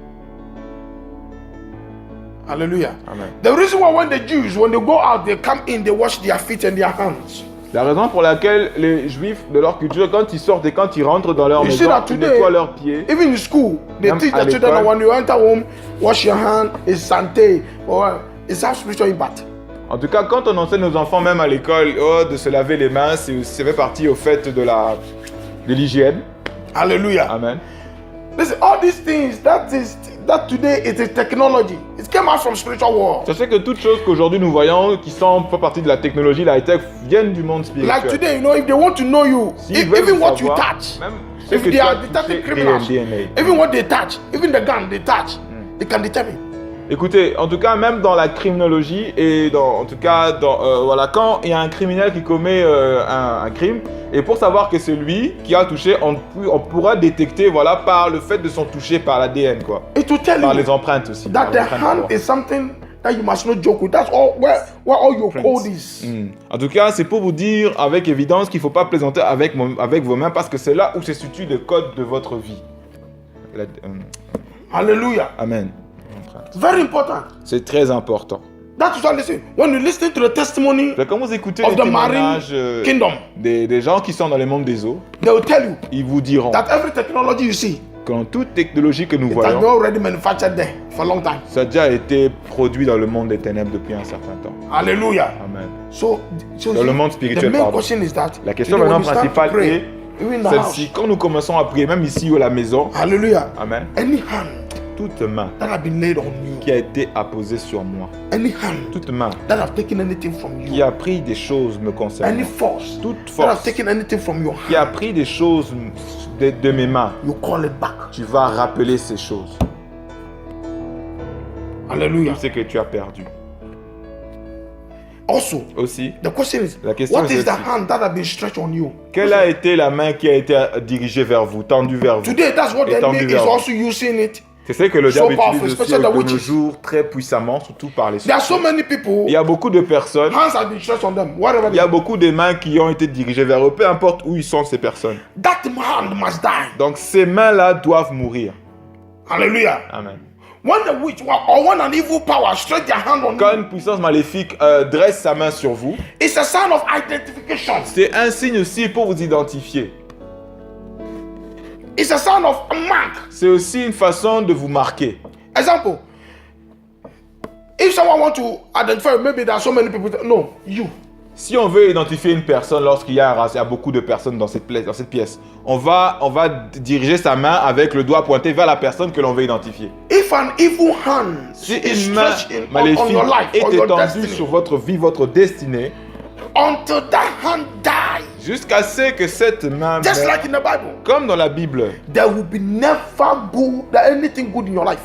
Hallelujah. Amen. The reason why when the Jews, when they go out, they come in, they wash their feet and their hands. La raison pour laquelle les Juifs de leur culture, quand ils sortent et quand ils rentrent dans leur You see maison, that ils today, nettoient leurs pieds. even in school, they Même teach à the children that l'école. when you enter home, wash your hand, it's santé, or it's have spiritual impact. En tout cas, quand on enseigne aux enfants, même à l'école, de se laver les mains, ça fait partie au fait de l'hygiène. Hallelujah. Amen. Listen, all these things that today it is technology. It came out from spiritual world. Sachez que toutes choses qu'aujourd'hui nous voyons, qui font partie de la technologie, la high-tech, viennent du monde spirituel. Like today, you know, if they want to know you, S'ils veulent even vous what you savoir, touch, même ce if que they tu as are detecting touché, criminals, DNA. even what they touch, even the gun they touch, they can determine. Écoutez, en tout cas, même dans la criminologie et voilà, quand il y a un criminel qui commet un crime, et pour savoir que c'est lui qui a touché, on pourra détecter, voilà, par le fait de son toucher par l'ADN, quoi, It will tell par you les empreintes aussi. that par the les empreintes hand d'abord. is something that you must not joke with. That's all where all your code is. En tout cas, c'est pour vous dire avec évidence qu'il ne faut pas plaisanter avec vos mains parce que c'est là où se situe le code de votre vie. Hallelujah. Amen. It's very important. C'est très important. That is why listen. When you listen to the testimony Quand vous écoutez of les the marine témoignages kingdom, des gens qui sont dans les mondes des eaux, they will tell you ils vous diront that every technology you see, que dans toute technologie que nous It has voyons, been already manufactured there for a long time. ça a déjà été produit dans le monde des ténèbres depuis un certain temps. Hallelujah. Amen. So Dans le monde spirituel, the main pardon. question is that La question today, when maintenant you start to principale pray, est even in the celle-ci. house, Quand nous commençons à prier, même ici ou à la maison, hallelujah, Amen, any hand toute main that have been laid on you, qui a été apposée sur moi, any hand toute main that have taken anything from qui you, a pris des choses me any concernant, force toute that have force taken anything from your qui a hand, pris des choses de mes mains, you call it back. tu vas rappeler ces choses. Hallelujah. Tout ce que tu as perdu. Also, Aussi, the question is, La question what est is the celle-ci. hand that have been stretched on you? quelle a été la main qui a été dirigée vers vous, tendue vers vous? Today, that's what the Étendu enemy is vers vous. also using it. C'est ce que le So diable powerful, utilise aussi especially the de nos witches. jours très puissamment, surtout par les There are so sorciers. many people, Il y a beaucoup de personnes, hands have been stretched on them, whatever il they y a beaucoup de mains qui ont été dirigées vers eux, peu importe où ils sont ces personnes. that hand must die. Donc ces mains-là doivent mourir. Hallelujah. Amen. When the witch or when an evil power stretch their hand on Quand you, une puissance maléfique dresse sa main sur vous, it's a sign of identification. c'est un signe aussi pour vous identifier. It's a sign of a mark. C'est aussi une façon de vous marquer. Example. If someone want to identify, maybe there are so many people. No, you. Si on veut identifier une personne lorsqu'il y a beaucoup de personnes dans cette pièce, on va diriger sa main avec le doigt pointé vers la personne que l'on veut identifier. If an evil hand Si is une main stretched on maléfique your life est or your étendue destiny, sur votre vie, votre destinée, until that hand dies, jusqu'à ce que cette main just meure, like in the Bible, comme dans la Bible, there will be never anything good in your life.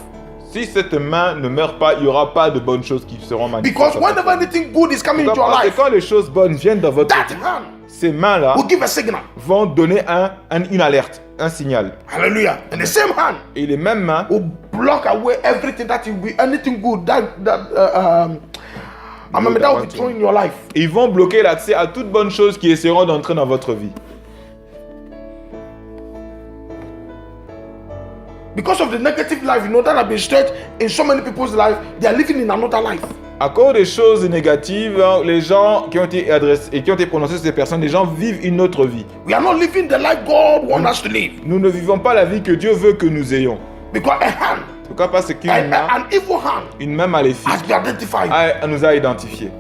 si cette main ne meurt pas, il n'y aura pas de bonnes choses qui seront manifestées. Because whenever anything good is coming into your Parce que life, quand les choses bonnes viennent dans votre that vie, hand ces mains-là will give a signal. vont donner une alerte, un signal. Hallelujah. And the same hand Et les mêmes mains will block away everything that will be anything good that will be thrown in your life. ils vont bloquer l'accès à toutes bonnes choses qui essaieront d'entrer dans votre vie. Because of the negative life, that have been stretched in so many people's life, they are living in another life. À cause des choses négatives, les gens qui ont été adressés et qui ont été prononcés sur ces personnes, les gens vivent une autre vie. We are not living the life God wants us to live. Nous ne vivons pas la vie que Dieu veut que nous ayons. Because a hand, Pourquoi? Parce qu'une main, an evil hand, une main maléfique has been identified. nous a identifiés.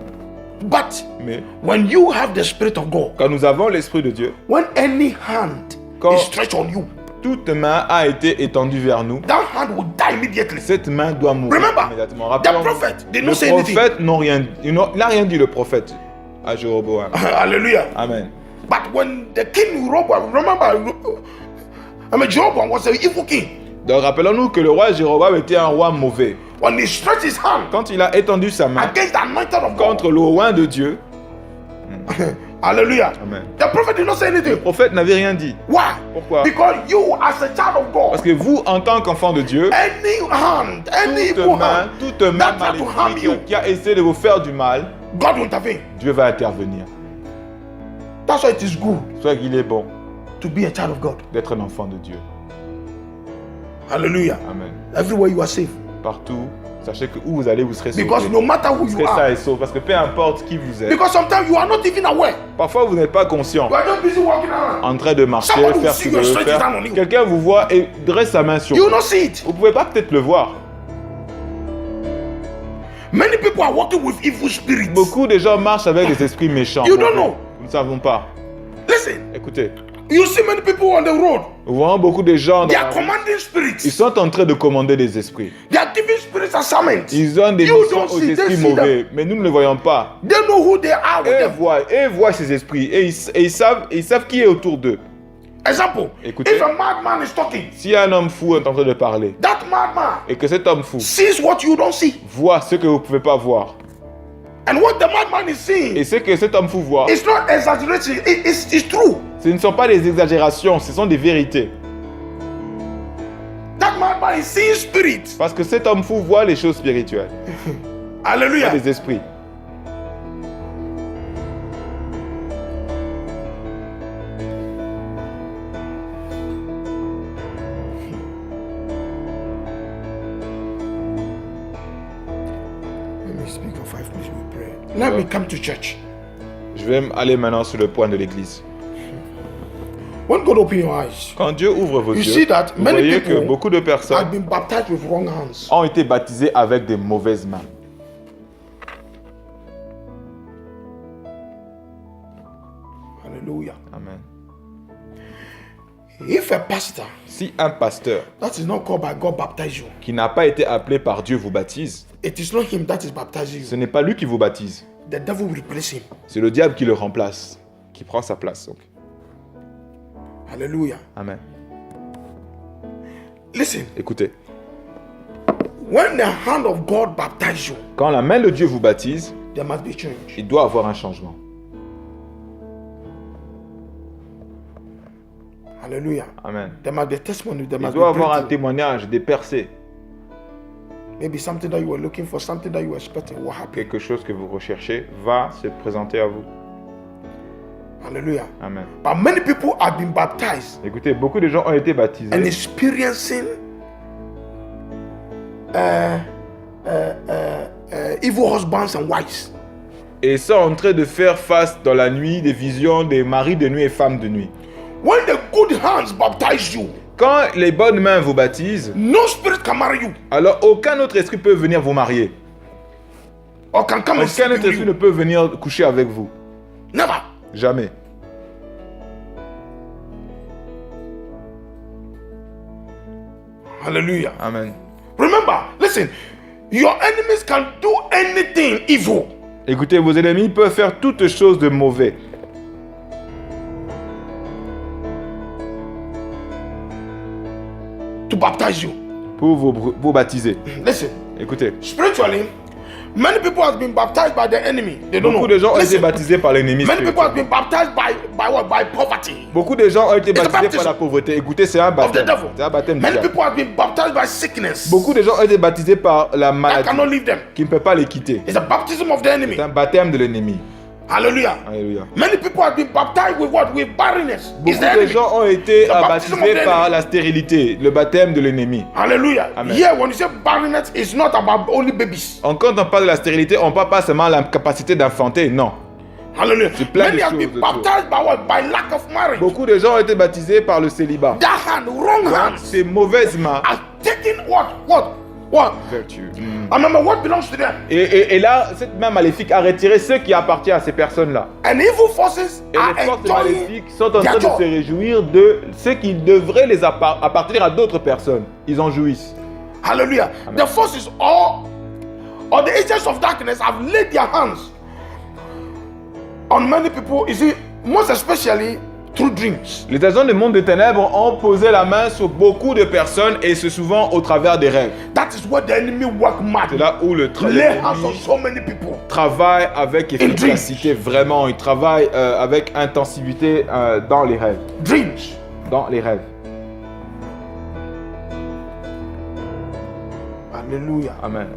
But Mais when you have the Spirit of God, quand nous avons l'Esprit de Dieu, when any hand Quand- is stretched on you, toute main a été étendue vers nous. that hand will die immediately. Cette main doit mourir Remember, immédiatement. the Rappelons, prophet did le not say anything. prophète il n'a rien dit, le prophète, à Jéroboam. Hallelujah. Amen. But when the king Rehoboam, remember, Jeroboam was an evil king. Donc rappelons-nous que le roi Jéroboam était un roi mauvais. When he stretched his hand Quand il a étendu sa main against the anointed of God, contre le roi de Dieu, hallelujah. Amen. The prophet did not say Le anything. prophète n'avait rien dit. Why? Pourquoi? Because you, as a child of Parce God, que vous, en tant qu'enfant de Dieu, any hand, any toute evil main hand, maléfique tried to harm you, qui a essayé de vous faire du mal, God will intervene. Dieu va intervenir. That's why it is good Soit qu'il est bon to be a child of God. d'être un enfant de Dieu. Hallelujah. Amen. Everywhere you are safe. Partout, sachez que où vous allez, vous serez sauvé. Because no matter who Vous you serez sain are, et sauf. Parce que peu importe qui vous êtes, because sometimes you are not even aware. parfois vous n'êtes pas conscient. You are just busy walking around. En train de marcher, Someone will faire see ce que you vous stretch devez it down on faire. you. Quelqu'un vous voit et dresse sa main sur You vous. will not see it. Vous pouvez pas peut-être le voir. Many people are walking with evil spirits. Beaucoup de gens marchent avec des esprits méchants. You don't know. Nous ne savons pas. Listen, Écoutez, you see many people on the road. nous voyons beaucoup de gens dans They la are rue. commanding Ils spirits. sont en train de commander des esprits. They are giving spirits assignments. Ils donnent des You missions don't aux see, esprits they see mauvais, mais nous ne les voyons pas. They know who they are with them. Ils voient ces esprits et ils savent qui est autour d'eux. Example, Écoutez. if a madman is talking, Si un homme fou est en train de parler that madman et que cet homme fou sees what you don't see. voit ce que vous ne pouvez pas voir And what the madman is seeing et ce que cet homme fou voit, is not exaggeration, it's true. ce ne sont pas des exagérations, ce sont des vérités. That madman is seeing spirits. Parce que cet homme fou voit les choses spirituelles, pas Hallelujah. des esprits. Let me speak for 5 minutes, we pray. Let me come to church. Je vais aller maintenant sur le point de l'église. When God opens your eyes, Quand Dieu ouvre vos you yeux, see that vous many voyez que people beaucoup de personnes have been baptized with wrong hands. ont été baptisées avec des mauvaises mains. Hallelujah. Amen. If a pastor Si un pasteur that is not called by God baptize you, qui n'a pas été appelé par Dieu vous baptise, it is not him that is baptizing ce you. n'est pas lui qui vous baptise. The devil will replace him. C'est le diable qui le remplace, qui prend sa place. Donc. Hallelujah. Amen. Listen, Écoutez, when the hand of God baptize you, quand la main de Dieu vous baptise, there must be change. il doit avoir un changement. Hallelujah. Amen. There must be a testimony. There Il must doit be avoir un breakthrough. témoignage, des percées, Maybe something that you were looking for, something that you were expecting will happen. quelque chose que vous recherchez va se présenter à vous. Hallelujah. Amen. But many people have been baptized Écoutez, beaucoup de gens ont été and baptisés experiencing evil husbands and wives. et sont en train de faire face dans la nuit des visions des maris de nuit et femmes de nuit. When the good hands baptize you, Quand les bonnes mains vous baptisent, no spirit can marry you alors aucun autre esprit peut venir vous marier. or can come and Aucun sleep autre with esprit you. ne peut venir coucher avec vous. Never. Jamais. Hallelujah. Amen. Remember, listen, your enemies can do anything evil Écoutez, vos ennemis peuvent faire toutes choses de mauvais to baptize you. pour vous baptiser. Listen, Écoutez, spiritually, many people have been baptized by the enemy. They don't beaucoup know. de gens ont été Listen, baptisés par l'ennemi many people have spirituel. been baptized by what? By poverty. Beaucoup de gens ont été It's a baptisés baptism par la pauvreté. Écoutez, c'est un Of the baptême. devil. C'est un baptême du Many diable. people have been baptized by sickness. Beaucoup de gens ont été baptisés par la I maladie cannot leave them. qui ne peut pas les quitter. It's a baptism of the enemy. C'est un baptême de l'ennemi. Hallelujah. Alléluia. Many people have been baptized with what? With barrenness. It's Beaucoup the de enemy. gens ont été The baptism of baptisés the par enemy. la stérilité, le baptême de l'ennemi. Hallelujah. Amen. Here, when you say barrenness, it's not about only babies. Quand on parle de la stérilité, on ne parle pas seulement de la capacité d'enfanter, non. Hallelujah. plein de Many have choses been autour. baptized by what? By lack of marriage. Beaucoup de gens ont été baptisés par le célibat. That hand, wrong Donc, hands, ces mauvaises mains, are taking what? vertu. I remember what belongs to them. Et là, cette main maléfique a retiré ce qui appartient à ces personnes-là. And evil forces Et are les forces enjoying maléfiques sont en train their de se joy. réjouir de ce qui devrait les appartenir à d'autres personnes. Ils en jouissent. Hallelujah. Amen. The forces or the agents of darkness have laid their hands on many people. You see, most especially through dreams. Les agents du monde des ténèbres ont posé la main sur beaucoup de personnes et c'est souvent au travers des rêves. That is where the enemy work C'est mad. là où le Lay hands on l'ennemi so many people. travaille avec efficacité, vraiment. Il travaille avec intensivité dans les rêves. Dreams. Dans les rêves. Hallelujah. Amen.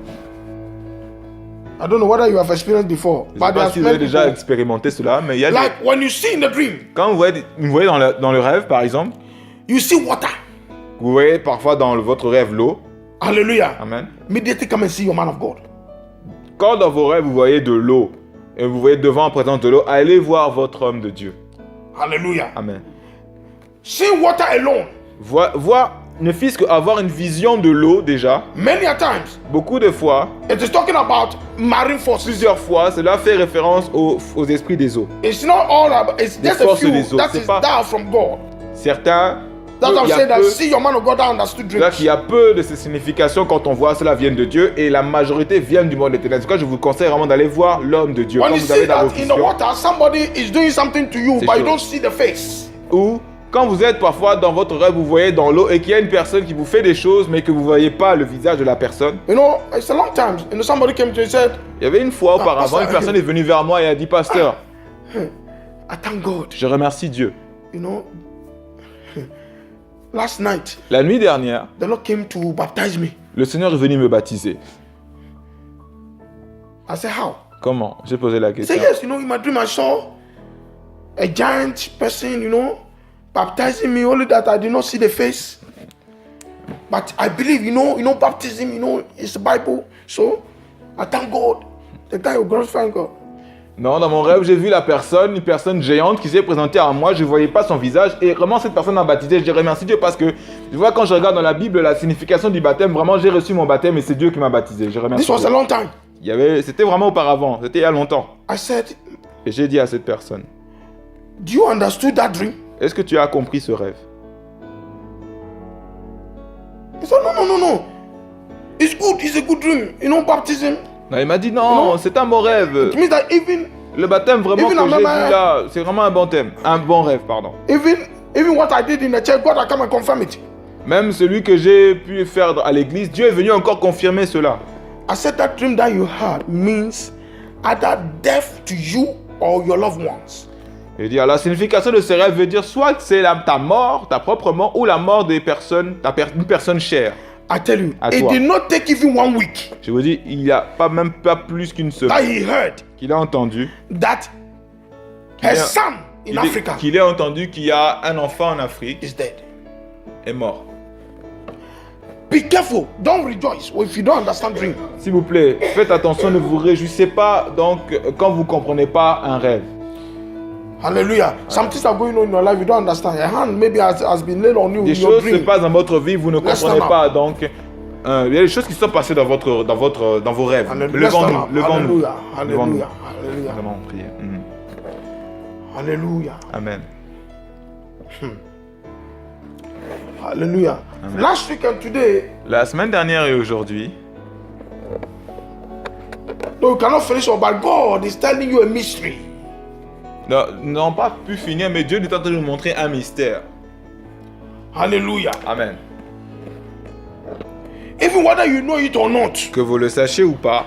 I don't know whether you have experienced before, Je ne sais but there pas are si vous avez many déjà people. expérimenté cela, mais il y a Like when you see in the dream, quand vous voyez dans le rêve, par exemple, you see water. vous voyez parfois dans votre rêve l'eau. Hallelujah. Amen. Immediately come and see your man of God. Quand dans vos rêves, vous voyez de l'eau, et vous voyez devant en présence de l'eau, allez voir votre homme de Dieu. Hallelujah. Amen. Seeing water alone, Voir, ne fût-ce qu'avoir une vision de l'eau déjà, many a times, beaucoup de fois, it is talking about marine forces. plusieurs fois, cela fait référence aux esprits des eaux. It's not all about, it's Des just a forces few des eaux, that c'est is pas- down from God. Certains, That's what I'm il y a saying, that peu- see your man of God that understood là dreams. qu'il y a peu de ces significations quand on voit cela vient de Dieu et la majorité viennent du monde des ténèbres. En tout cas, je vous conseille vraiment d'aller voir l'homme de Dieu. When Quand you vous avez see dans vos that in the visions, water, somebody is doing something to you, C'est but you sûr. don't see the face. ou quand vous êtes parfois dans votre rêve, vous voyez dans l'eau et qu'il y a une personne qui vous fait des choses mais que vous ne voyez pas le visage de la personne. You know, it's a long time. You know, somebody came to me and said, Il y avait une fois auparavant, pasteur. une personne est venue vers moi et a dit, Pasteur, I thank God. je remercie Dieu. You know, last night, La nuit dernière, the Lord came to baptize me. le Seigneur est venu me baptiser. I said, how? Comment? J'ai posé la He question. said, yes, you know, in my dream I saw a giant person, you know, baptizing me, only that I did not see the face. But I believe, you know, baptism, you know, it's the Bible. So I thank God. The guy will glorify God. Non, dans mon rêve, j'ai vu une personne géante qui s'est présentée à moi. Je ne voyais pas son visage. Et vraiment, cette personne m'a baptisé. Je remercie Dieu parce que, tu vois, quand je regarde dans la Bible la signification du baptême, vraiment, j'ai reçu mon baptême et c'est Dieu qui m'a baptisé. Je remercie This was Dieu. a long time. C'était vraiment auparavant. C'était il y a longtemps. I said, Et j'ai dit à cette personne, do you understood that dream? est-ce que tu as compris ce rêve? He said, no. It's good. It's a good dream. You know, baptism. Non, il m'a dit non, c'est un bon rêve. It means that even Le baptême vraiment que Even j'ai on vu my- là, c'est vraiment un bon thème. Un bon rêve, pardon. even what I did in the church, God will come and confirm it. Même celui que j'ai pu faire à l'église, Dieu est venu encore confirmer cela. I said that dream that you had means either death to you or your loved ones. Il dit, la signification de ce rêve veut dire soit que c'est ta mort, ta propre mort, ou la mort des personnes, une personne chère. I tell you, À it toi. did not take even 1 week Je vous dis, il n'y a même pas plus qu'une that semaine he heard qu'il a entendu. that her a- son in Africa Qu'il ait entendu qu'il y a un enfant en Afrique is dead. est mort. Be careful. Don't rejoice if you don't understand dream. S'il vous plaît, faites attention, ne vous réjouissez pas donc quand vous ne comprenez pas un rêve. Hallelujah. Some things are going on in your life you don't understand. A hand maybe has been laid on you Des in your choses se dream. passent dans votre vie, vous ne Let's comprenez stand pas. Donc, il y a des choses qui sont passées dans vos rêves. Hallelujah. Let's stand Levons-nous, up. levons-nous. Hallelujah. Levons-nous. Hallelujah. Hallelujah. Nous allons prier. Hallelujah. Amen. Hallelujah. Amen. Last week and today, La semaine dernière et aujourd'hui, no, you cannot finish all, but God is telling you a mystery. nous n'avons pas pu finir, mais Dieu est en train de nous montrer un mystère. Hallelujah. Amen. Even whether you know it or not, Que vous le sachiez ou pas,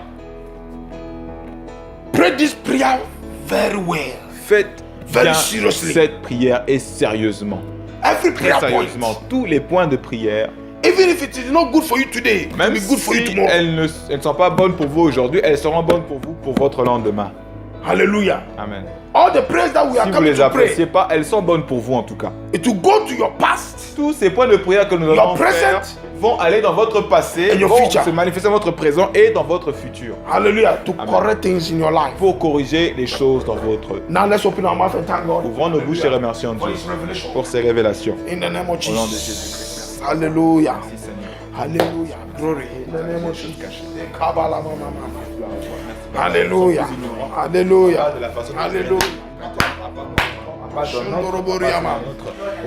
pray this prayer very well. faites Very bien seriously. cette prière et sérieusement. Every Très prayer sérieusement. point. Tous les points de prière, Even if it is not good for you today, it will même be good for you si tomorrow. elles ne sont pas bonnes pour vous aujourd'hui, elles seront bonnes pour vous pour votre lendemain. Hallelujah. Amen. All the prayers that we are Si vous coming les to appréciez pray, pas, elles sont bonnes pour vous en tout cas. it will go to your past Tous ces points de prière que nous Your allons faire present vont aller dans votre passé, and your vont future. se manifester dans votre présent et dans votre futur Hallelujah. To Amen. correct things in your life. pour corriger les choses dans votre... Now let's open our mouth and thank God. Ouvrons nos bouches et remercions For Dieu his revelation. pour ses révélations. In the name of Au nom de Jesus. Jésus-Christ. Hallelujah. Merci Seigneur. Hallelujah. Glory. In the name of Jesus. Kabbalah, mama, mama. Hallelujah. Hallelujah. De la façon dont Hallelujah. pas dans notre Shundoroboriama.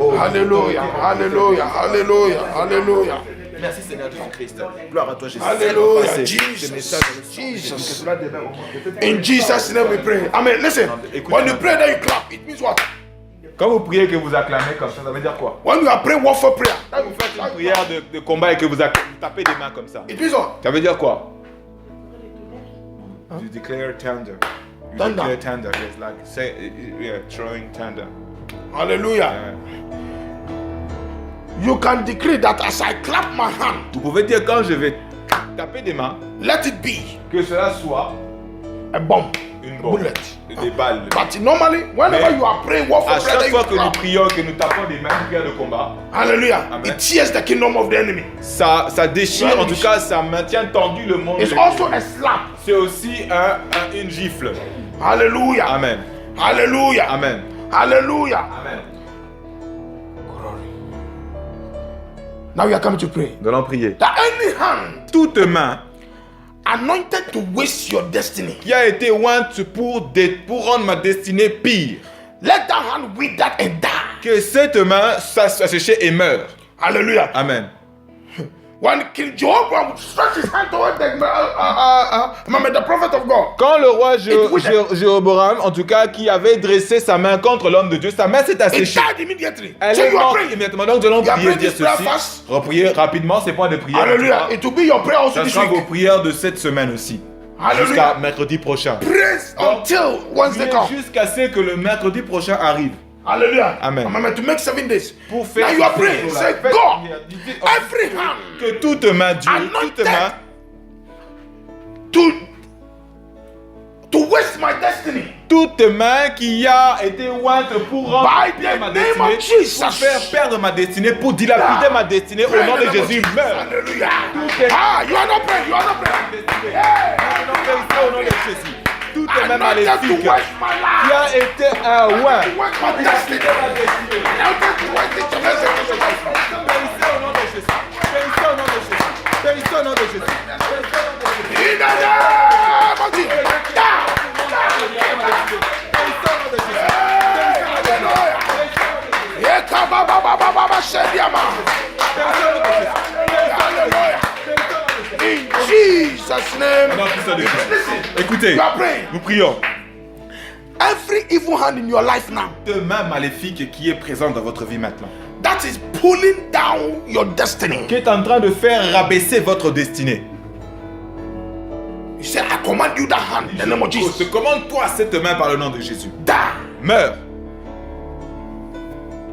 Oh, Hallelujah. Hallelujah. Hallelujah. Hallelujah. Merci Seigneur Jésus-Christ. Gloire à toi Jésus. Hallelujah. Ces Jesus. messages, Jesus. que cela devienne augmenté. In Jesus' name we pray. Amen. Listen. When you pray, then you clap. It means what? Quand vous priez et que vous acclamez comme ça veut dire quoi? When you are praying warfare prayer, Quand vous faites une prière de combat et que vous tapez des mains comme ça, it means what? ça veut dire quoi? You declare tender. You Thunder. declare tender. Yes, like say, yeah, throwing tender. Hallelujah. Yeah. You can decree that as I clap my hand, Vous pouvez dire quand je vais taper des mains, let it be que cela soit a bomb, une a bombe, bullet. des balles. But normally, whenever Mais you are praying warfare À prayer, chaque then fois you que nous clap. prions, que nous tapons des mains, une prière de combat, Hallelujah. Amen. It tears the kingdom of the enemy. ça déchire, en tout cas, ça maintient tendu le monde. It's de also l'ennemi. a slap. C'est aussi une gifle. Hallelujah. Amen. Hallelujah. Amen. Hallelujah. Amen. Glory. Now we are coming to pray. Nous allons prier. That any hand Toute main anointed to waste your destiny, qui a été ointe pour rendre ma destinée pire, let that hand with that and die. que cette main s'asséche et meure. Hallelujah. Amen. When King Jehovah would stretch his hand toward the prophet of God, Quand le roi It Jéroboam, en tout cas, qui avait dressé sa main contre l'homme de Dieu, sa main s'est it asséchée. died immediately. Elle So est you are morte praying. immédiatement. Donc nous allons You are prier, praying dire this prayer ceci. fast. Reprier rapidement ces points de prière. Hallelujah. It will be your prayer also Ça this sera vos week. prières de cette semaine aussi. Hallelujah. Jusqu'à mercredi prochain. Praise until Wednesday Priez comes. jusqu'à ce que le mercredi prochain arrive. Hallelujah. Amen. I'm to make 7 days. Pour faire Now you are ces praying. jours-là. Say, Faites God, prière. Dites, every hand que toute main, Dieu, toute anointed main, to waste my destiny. toute main qui a été ointe pour rendre By pire the ma name of destinée, Jesus. pour faire perdre ma destinée, pour dilapider ma destinée, au nom de Jésus, meurt. Hallelujah. Tout est- Ah, you are not praying. You are not praying. Non, fais ça au nom de Jésus. toutes les mains anointed maléfiques to waste my qui life, a été un oin. to waste my destiny, anointed to waste the execution of my life. Périssez au nom de Jésus. Périssez au nom de Jésus. Périssez au nom de Jésus. In the name of Jesus. In Jesus' name. Écoutez, You are praying. nous prions. Every evil hand in your life now Cette main maléfique qui est présente dans votre vie maintenant, that is pulling down your destiny. qui est en train de faire rabaisser votre destinée. You say, I command you that hand in the name of Je Jesus. te commande toi cette main par le nom de Jésus. Die. Meurs.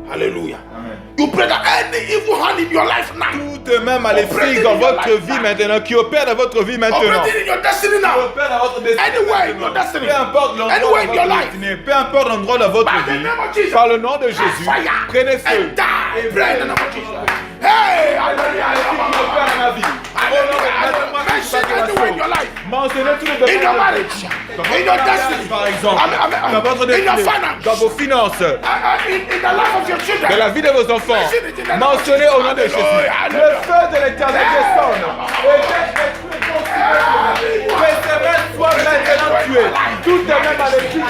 Hallelujah. Amen. You pray that any evil hand in your life now, Toute main maléfique dans votre vie maintenant, qui opère dans votre vie maintenant, operating in your destiny qui now, opère dans votre destinée anywhere in maintenant, your destiny, peu importe l'endroit anywhere in de your votre life, destinée, peu importe l'endroit de votre by the vie, name of Jesus, par le nom de Jésus, fire prenez feu. and die. Pray in the name of Jesus. Hey, Opère dans ma vie. mention anywhere in your life, Mentionnez tous les in domaines your de marriage, dans in your destiny, par exemple, dans votre in your destinée, finance, dans vos finances, in the life of your dans children. la vie de vos enfants. Mentionnez au nom de Jésus. Le feu de l'éternel descende et détruit consumé. Que ces mains soient maintenant tuées. Toutes les mains maléfiques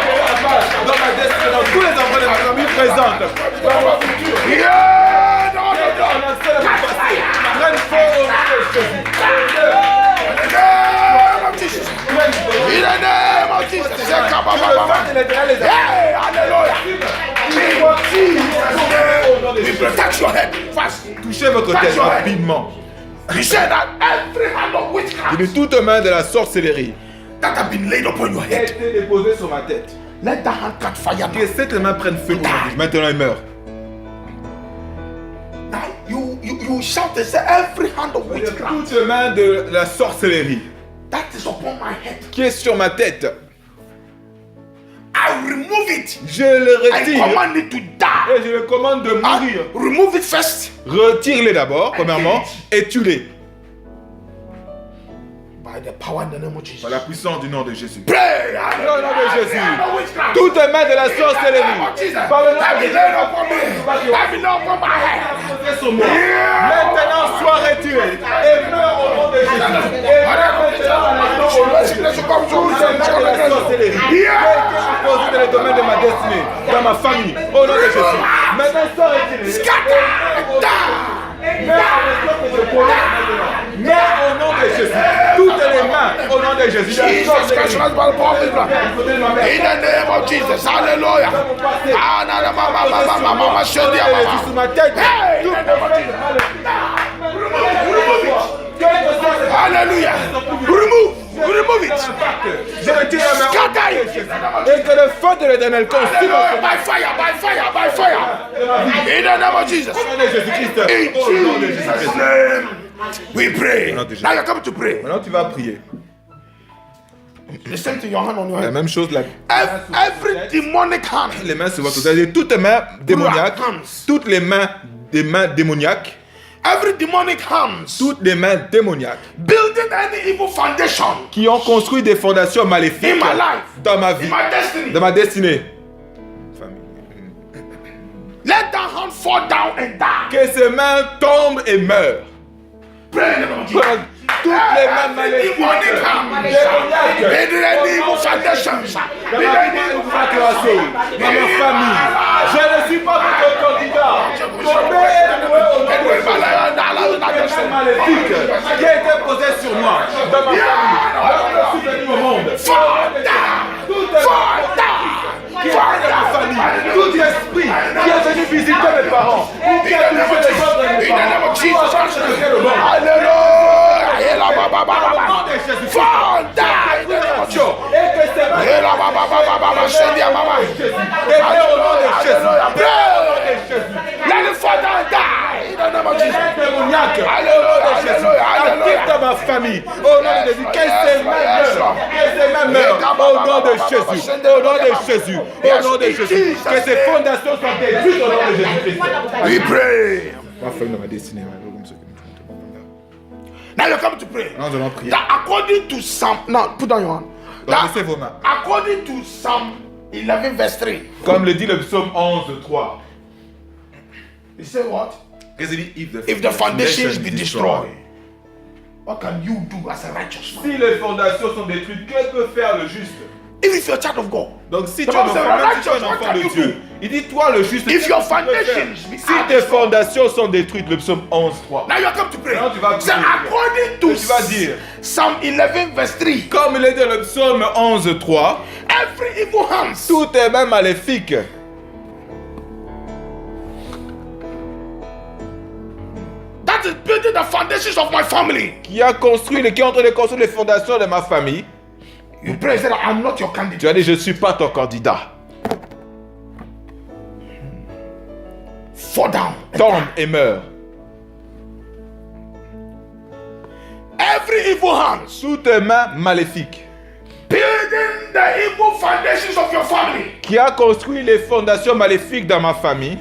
dans ma destinée, dans tous les enfants de ma famille présente, dans mon futur, Yeah, no, no, on no. a seul à vous passer. Prenne feu au nom de Jésus. In the name of Jesus. In the name of Jesus. Que le feu de l'éternel les a Hey, hallelujah. au nom de We Jésus. protect your head fast. Touchez votre tête rapidement. You said that every hand of witchcraft De toute main de la sorcellerie that have been laid upon your a head, été déposée sur ma tête. let that hand catch fire now. Que cette main prenne feu aujourd'hui. Maintenant, il meurt. Now you shout and say, every hand of witchcraft Toute main de la sorcellerie that is upon my head, qui est sur ma tête, I remove it. je le I retire command it to die. et je le commande de mourir. Remove it first Retire-les d'abord, premièrement, et tue-les. by the power in the name of Jesus. Par la puissance du nom de Jésus. Pray. Dans le nom de Jésus. Witchcraft. Toute main de la sorcellerie, par le nom That de be Jésus, laid upon me. That be laid upon my head. posée sur moi, maintenant sois retiré et meurs au nom de Jésus. Et meurs maintenant à la mort au nom de Jésus. Toute main de la sorcellerie qui a été imposée dans le domaine de ma destinée, dans ma famille, au nom de Jésus. Maintenant sois retiré. Scatter. Meurs avec toi que je prononce maintenant. Meurs au nom de Jésus. Toutes les mains au nom de Jésus. Jesus Christ, by the power of God. In the name of Jesus, hallelujah. Ah, na, na, ma, ma, ma, ma, ma, ma, ma, shendi, ma, ma. Sur ma tête. Hey, Tout in the name of Jesus. Hallelujah. Remove it. Je retire la main Scatter it. et que le feu de l'éternel consume Hallelujah. By fire, by fire, by fire. In the name of Jesus. au nom de Jésus-Christ. In Au nom de Jesus' Jésus-Christ. name, we pray. nom de Jésus. Now you're coming to pray. Maintenant tu vas prier. Listen to your hand on your La head. même chose, Every demonic hand les mains sur votre tête. Toutes les mains démoniaques, toutes les mains des mains démoniaques, every demonic hands toutes les mains démoniaques building any evil foundation qui ont construit des fondations in maléfiques my life, dans ma in vie, my destiny. dans ma destinée. Let that hand fall down and die. Que ces mains tombent et meurent. Pray in the name of Jesus. Toutes les mains Every maléfiques, demonic hand démoniaques, building any evil foundations dans ma vie, dans ma famille. Je ne suis pas votre candidat. Tombez et louez au nom de Jésus. Toutes les mains maléfiques qui a été posée sur moi, dans ma famille, lorsque je suis venu au monde. Toutes les qui est dans ma famille, tout esprit qui est venu visiter mes parents, ou qui a touché les ordres de mes parents, ou a touché le monde. Fall down in the name of Jesus. Et que ces mains Et au nom de Jésus. let it fall down and die in the name of Jesus. Démoniaque, au nom de Jésus, active dans ma famille, au nom de Jésus, que ces mains meurent, au nom de Jésus, au nom de Jésus, au nom de Jésus, que ces fondations soient détruites au nom de Jésus-Christ. We pray. Ma femme dans ma destinée, Now you're coming to pray. Nous allons prier. That according to Psalm, now put down your hand. Donc, That laissez vos mains. according to Psalm 11 verse 3. Comme le dit le psaume 11, 3. He said what? Qu'est-ce qu'il dit? If the foundations be destroyed, what can you do as a righteous man? Si les fondations sont détruites, que peut faire le juste? If you're a child of God, Donc si The tu es un Bible says, enfant, même si tu es righteous, un what enfant can de you Dieu, do? il dit toi le juste, If qu'est-ce your que tu peux faire? foundations be Si tes fondations sont détruites, le psaume 11, 3. now you are come to pray. Now tu vas Say, prier. according to Tu vas dire. Psalm 11 verse 3, Comme il est dans le psaume 11, 3, every evil hand tout est même maléfique that is building the foundations of my family. qui a construit, qui est en train de construire les fondations de ma famille. You pray, say that I'm not your candidate. Tu as dit, je ne suis pas ton candidat. Fall down. Tombe et meurs. Every evil hand Toutes tes mains maléfiques building the evil foundations of your family qui a construit les fondations maléfiques dans ma famille,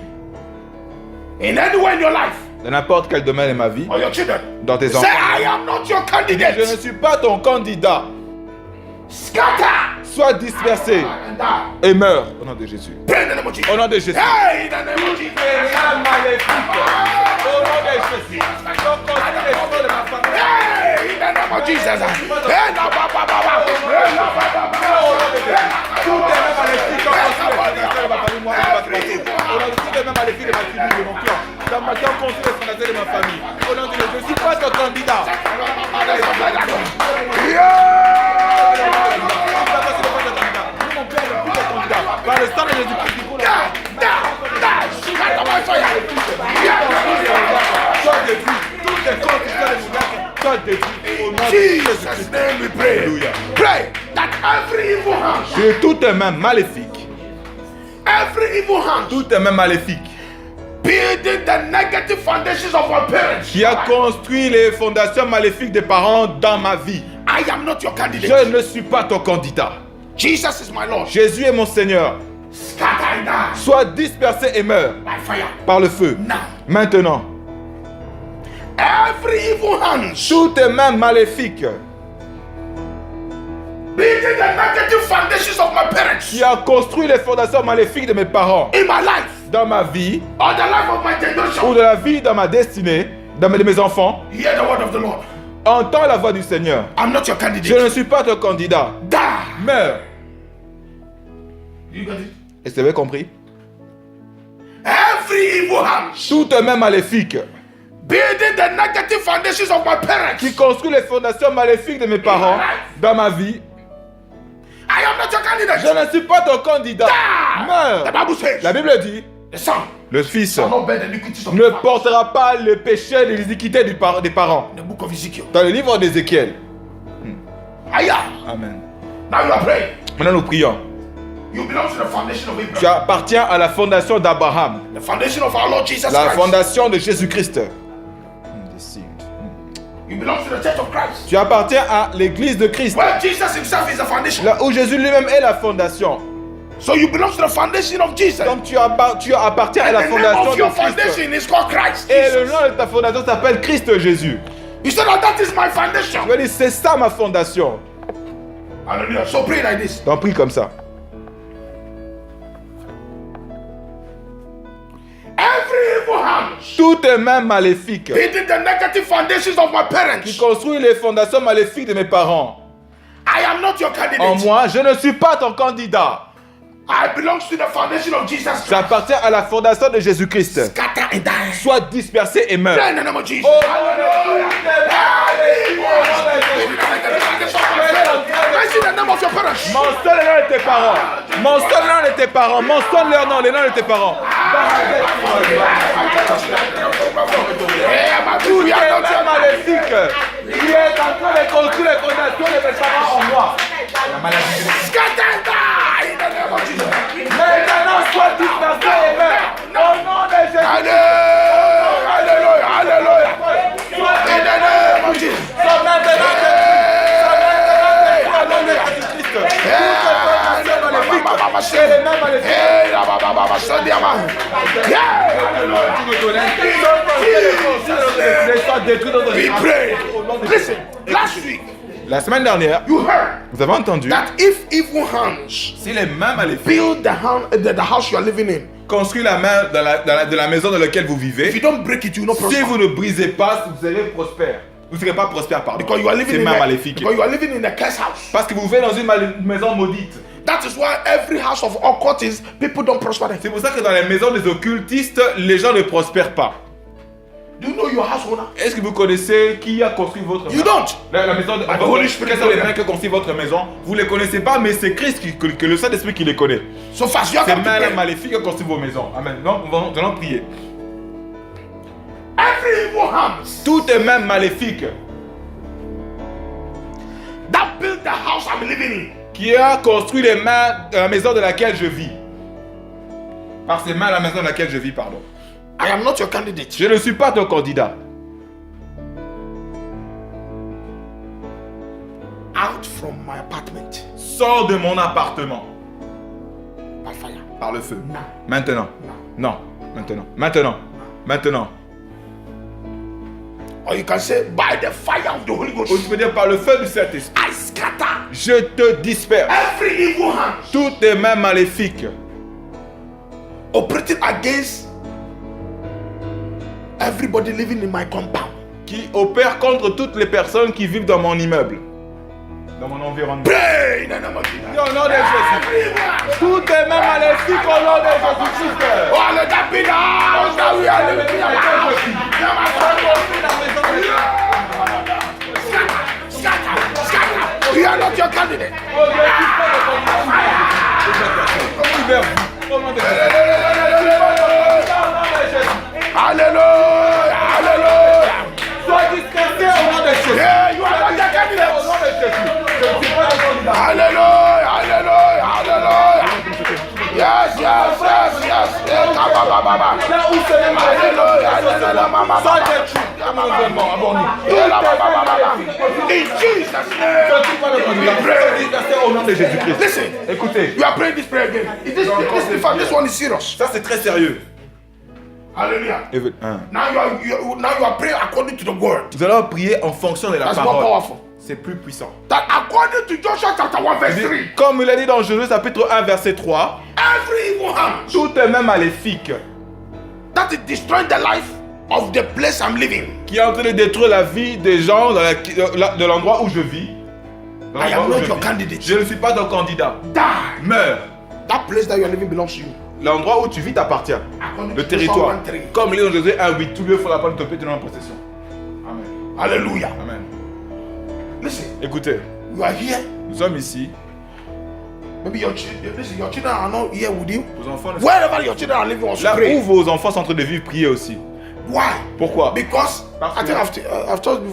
in anywhere in your life dans n'importe quel domaine de ma vie, or your children. dans tes Say, enfants. I am not your Je ne candidate. suis pas ton candidat. Scatter Sois dispersé and die. et meurs au nom de Jésus. Pray in the name of Jesus. Au nom de Jésus. Hey, in the name of Jesus. Les mains maléfiques au nom de Jésus. Donc construis les fonds de ma famille. Hey, in the name of Jesus. Hey, na ba ba ba ba. Hey, na ba ba ba. Toutes les mains maléfiques ont construit les fondations de ma famille. Moi, je ne vais pas te battre. Au nom de toutes les mains maléfiques de ma tribu, de mon clan. Dans ma clan, construit les fondations de ma famille. Au nom de Jésus, je ne suis pas ton candidat. Par le sang de Jésus-Christ, il faut le faire. Sois détruit. Toutes les constructions de mon âme soient détruites. Au nom de Jesus' Jésus-Christ. name we pray. Alléluia. Pray that every evil hand, Sur toutes tes mains maléfiques, every evil hand toutes tes mains maléfiques, building the negative foundations of our parents. qui a construit les fondations maléfiques des parents dans ma vie. I am not your Je candidate. ne suis pas ton candidat. Jesus is my Lord. Jésus est mon Seigneur. Scatter and die Sois dispersé et meurs by fire. par le feu. Now, Maintenant, every evil hand toutes tes mains maléfiques building the negative foundations of my parents qui a construit les fondations maléfiques de mes parents in my life dans ma vie or the life of my ou generation. de la vie dans ma destinée, de mes enfants, Hear the word of the Lord. entends la voix du Seigneur. I'm not your Je candidate. ne suis pas ton candidat. Die. Meurs. You got it? Est-ce que vous avez compris? Every evil hand Toutes tes mains maléfiques building the negative foundations of my parents. qui construit les fondations maléfiques de mes parents dans ma vie, I am not your candidate. je ne suis pas ton candidat. Die. Meurs. The Bible says La Bible dit, the son le fils shall not bear the iniquities of ne the father. portera pas le péché et les iniquités des parents. In the book of Ezekiel. Dans le livre d'Ézéchiel. Aya. Amen. Now you are praying. Maintenant nous prions. You belong to the foundation of Tu Abraham. appartiens à la fondation d'Abraham, The foundation of our Lord Jesus la Christ. fondation de Jésus-Christ. You belong to the church of Christ. Tu appartiens à l'église de Christ, Where Jesus himself is the foundation. là où Jésus lui-même est la fondation. So you belong to the foundation of Jesus. Donc tu appartiens à la And the name fondation of your de Christ. foundation is called Christ Et le Jesus. nom de ta fondation s'appelle Christ Jésus. You said that is my foundation. Tu vas dire, c'est ça ma fondation. Hallelujah. So pray like this. Donc prie comme ça. Every evil hand Toutes tes mains maléfiques building the negative foundations of my qui parents. construisent les fondations maléfiques de mes parents. I am not your candidate. En moi, je ne suis pas ton candidat. I belong to the foundation of Jesus Christ. J'appartiens à la fondation de Jésus-Christ. Scatter and die. Sois dispersé et meurs. Pray in the name of Jesus. Oh, Mention the name of your parents. mentionne les noms de tes parents. Mentionne les noms de tes parents. Mentionne leurs noms, les noms de tes parents. Toutes les mains maléfiques qui est en train de construire les fondations de mes parents en moi. Scatter and die in the name of Jesus. Maintenant, sois dispersé et meurs. Au nom de Jésus. Hallelujah. Hallelujah. In the name of Jesus. Sois maintenant et les mains maléfiques We pray. Listen, last week La semaine dernière, you heard vous avez entendu, that if evil hands si les mains maléfiques build the house you are living in, construisent la main de la maison dans laquelle vous if vivez, you don't break it, you will not si prosper. vous ne brisez pas, vous serez prospère. Vous ne serez pas prospère, pardon. Because you are living C'est in main a, maléfique. because you are living in a cursed house. Parce que vous vivez dans une maison maudite. That is why every house of occultists, people don't prosper them. C'est pour ça que dans les maisons des occultistes, les gens ne prospèrent pas. Do you know your house owner? Est-ce que vous connaissez qui a construit votre maison? You don't. La maison de the Holy Spirit. Quels sont les mains qui ont construit votre maison? Vous ne les connaissez pas, mais c'est Christ, que le Saint-Esprit qui les connaît. So fast, you have Ces to mains pray. maléfiques ont construit vos maisons. Amen. Donc, nous allons prier. Every evil hands Toutes les mains maléfiques that built the house I'm living in, qui a construit les mains de la maison de laquelle je vis. Par ces mains, la maison de laquelle je vis, pardon. I am not your candidate. Je ne suis pas ton candidat. Out from my apartment Sors de mon appartement by fire. par le feu. Now. Maintenant. Non. Maintenant. Maintenant. Maintenant. Or you can say by the fire of the Holy Ou tu Ghost, peux dire par le feu du Saint-Esprit. I scatter Je te disperse. every evil hand Toutes les mains maléfiques operating against everybody living in my compound. qui opèrent contre toutes les personnes qui vivent dans mon immeuble, dans mon environnement. Pray in the name of Jesus. Au nom de Jésus. Every evil hand. Toutes les mains maléfiques au nom de Jésus-Christ. Oh, let that be the house that we are living in. Scatter, scatter. We are not your candidate. Hallelujah, hallelujah. Yeah, you are not your candidate. Hallelujah, hallelujah, hallelujah. Yes, yes, yes, yes. Hallelujah, hallelujah. In Jesus' name, we pray. Au nom de Jésus-Christ. Listen, Écoutez, you are praying this prayer again. This one is serious. ça c'est très sérieux. Hallelujah. Hein. Now you are praying according to the word. Nous allons prier en fonction de la That's more parole. powerful. C'est plus puissant. That according to Joshua chapter 1 verse 3, Comme il a dit dans Josué chapitre 1 verset 3, every evil hand toutes les mains maléfiques that is destroying the life of the place I'm living, qui est en train de détruire la vie des gens de l'endroit où je vis. Dans I l'endroit am où not je your vis. candidate. Je ne suis pas ton candidat. Die. Meurs. That place that you are living belongs to you. L'endroit où tu vis t'appartient. According Le to territoire. Joshua 1:3. Comme il est dans Josué 1:8, tout lieu fera pas de te péter dans la possession. Amen. Hallelujah. Amen. Listen, Écoutez, you are here. nous sommes ici. Maybe your children are not here with you. Vos enfants ne sont Wherever your children are living, also là où pray. vos enfants sont en train de vivre, priez aussi. Why? Pourquoi? Because Parce I que- think I've told you,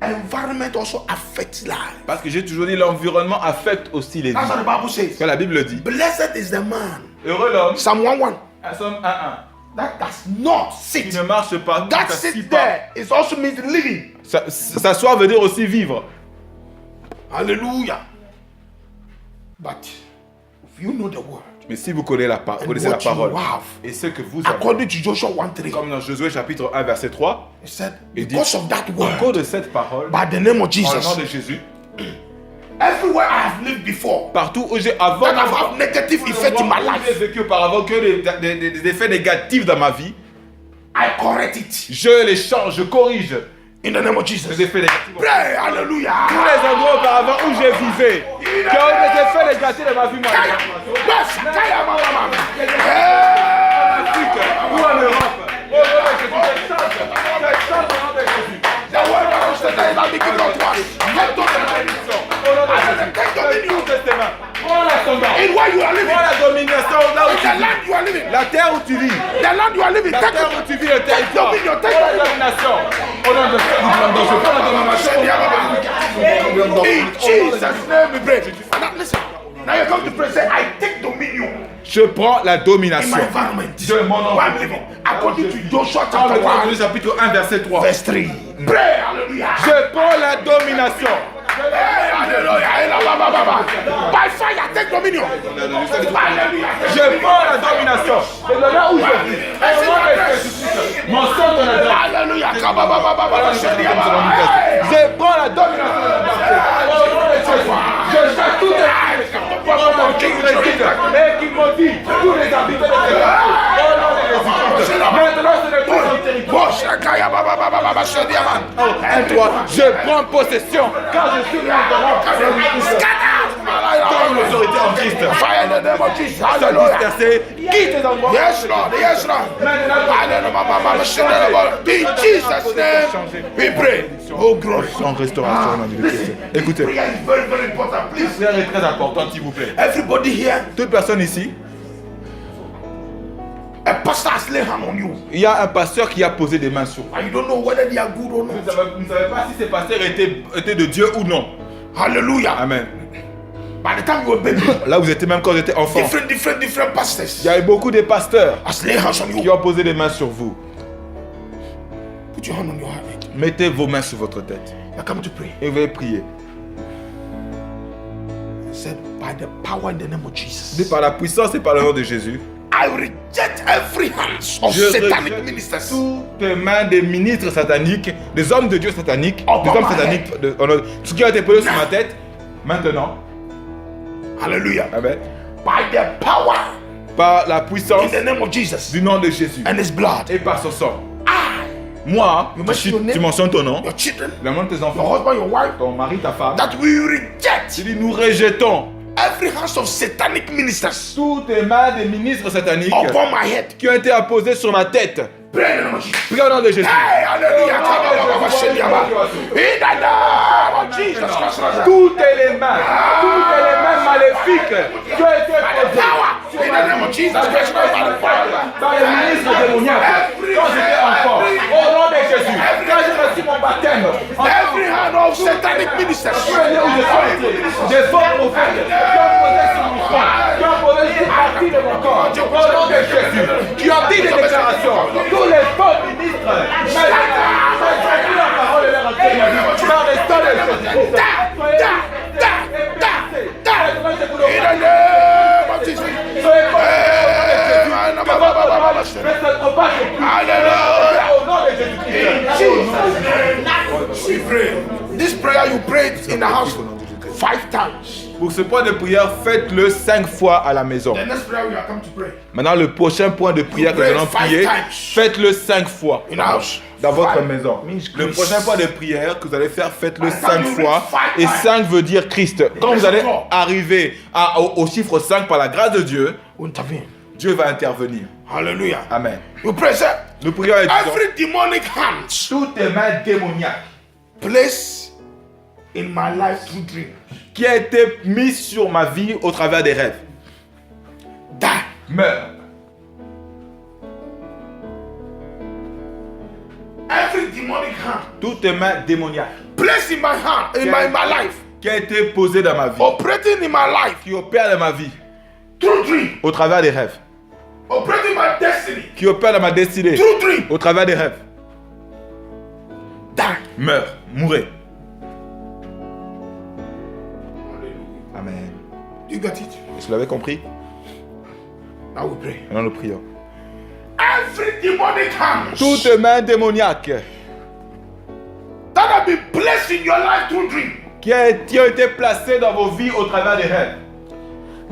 environment also affects life. Parce que j'ai toujours dit l'environnement affecte aussi les That's what vies. the Bible says. Que la Bible dit. Blessed is the man. Heureux l'homme. Psalm 1:1. Somme 1:1. That does not Qui sit. ne marche pas. qui That ne s'assit sit pas. there is also means living. S'asseoir veut dire aussi vivre. Hallelujah. But if you know the word, Mais si vous connaissez and connaissez la what you parole have, et ce que vous avez, according to Joshua 1:3, comme dans Josué chapitre 1 verset 3, he said, il dit, because of that au cours word, de cette parole, by the name of en le nom Jesus, de Jésus, everywhere I have lived before, partout où j'ai avant that I've had negative effect in my j'ai life, vécu auparavant que des effets négatifs dans ma vie, I correct it je les change, je corrige in the name of les Jesus. effets négatifs. Pray, hallelujah. Tous les endroits auparavant où j'ai vécu, qui ont eu des effets négatifs dans ma vie, moi, Yes, Kaya, mama, mama. en Afrique ou en Europe, au nom de Jésus, je change au nom de Jésus. The word of God says that I begin not to us. Get to the Bénédiction, au nom de Jésus. Take dominion Tout testament, prends l'ascendant, in where you are living, prends la domination là où in tu the vis, land you are living, la terre où tu vis, the land you are living. la Take terre où it. tu vis, le territoire, dominion, take prends la dominion. domination, au nom de Jésus. Je prends la domination, In Jesus' name we pray. Now listen. Now you come to pray. Say, I take dominion je prends la in domination my environment. de mon Where I'm environnement. living. According to Joshua Dans le chapter 1, Josué chapitre 1 verset 3. verse 3. Pray, hallelujah. Je prends la domination. Pray, hallelujah. Hallelujah. By fire, take dominion. Hallelujah. Je prends la domination. C'est de là où je vis. Au nom de Jésus-Christ. Mon sang de la Hallelujah. Je prends la domination de la darkness. Au nom de Jésus. Je chasse tous les qui réside et qui maudit tous les habitants de cette terre. Au nom de Jésus-Christ. Maintenant, c'est le tout son territoire. Un, toi, je prends possession car je suis dans l'autorité en Christ. Fire in the name of Jesus. Sois Hallelujah. dispersé, quitte les endroits. Yes, Lord. Yes, Lord. In Jesus' name, we pray. Oh, glory. En restauration, dans le nom de Christ. Écoutez, Prayer is very, very important. la Please, prière est très importante, s'il vous plaît. everybody here, Toute personne ici, a pastor has laid hand on you, il y a un pasteur qui a posé des mains sur vous. and you don't know whether they are good or Vous not. ne savez pas si ces pasteurs étaient de Dieu ou non. Hallelujah. Amen. By the time you were baby, Là, vous étiez même quand j'étais enfant. different Il pastors y avait beaucoup de pasteurs has laid hands on qui you. ont posé des mains sur vous. Put your hand on your head. Mettez vos mains sur votre tête You are coming to pray. et vous allez prier. He said, by the power in the name of Dit Jesus, par la puissance et par le nom de Jésus, I reject every hands of je satanic rejette ministers toutes les mains des ministres sataniques, des hommes de Dieu sataniques, Oh, des hommes papa. sataniques, ce qui a été posé sur ma tête, maintenant, Hallelujah. amen, By the power par la in puissance the name of Jesus du nom de Jésus and his blood. et par son sang. I, Moi, You mention your name? tu mentionnes ton nom, your children, le nom de tes your enfants, husband, your wife, ton mari, ta femme. that we reject Tu dis, nous rejetons every hands of satanic ministers toutes les mains des ministres sataniques upon my head. qui ont été apposées sur ma tête. Pray in the name of Jesus. Prie au nom de Jésus. Hey, hallelujah. In the name of Jesus Christ. Toutes les mains maléfiques qui ont été posées Power in the name of Jesus Christ. par les ministres démoniaques quand j'étais enfant. Au nom de Jésus, quand j'ai reçu mon baptême, Every hand of satanic ministers. où je suis entré, des faux prophètes qui ont posé sur mon front, qui ont posé sur une partie de mon corps, au nom de Jésus, qui ont dit des déclarations. Tous les faux ministres, malgré la parole de leur enseignement, par les temps de Jésus-Christ, In the name of Jesus. We pray. This prayer you prayed in the house 5 times. Pour ce point de prière, faites-le 5 fois à la maison. The next prayer we are come to pray Maintenant, le prochain point de prière que nous allons prier, faites-le 5 fois in the house. dans votre 5 maison. means Le grace. prochain point de prière que vous allez faire, faites-le 5 fois. Et 5 veut dire Christ. Quand vous allez arriver au chiffre 5 par la grâce de Dieu, Intervene. Dieu va intervenir. Hallelujah. Amen. You pray, sir. Nous prions et disons, Every demonic hand toutes les mains démoniaques placed in my life through dreams, qui a été mises sur ma vie au travers des rêves, die. meurent. Every demonic hand Toutes les mains démoniaques placed in my hand, in my life, qui a été posée dans ma vie, operating in my life qui opèrent dans ma vie, through dream, au travers des rêves, operating my destiny qui opèrent dans ma destinée, through dream, au travers des rêves, die. meurent, mourrez. Amen. You got it? Est-ce que vous l'avez compris? Now we pray. Maintenant nous prions. Every demonic hand Toutes les mains démoniaques that have been placed in your life through dream, qui ont été placées dans vos vies au travers des rêves,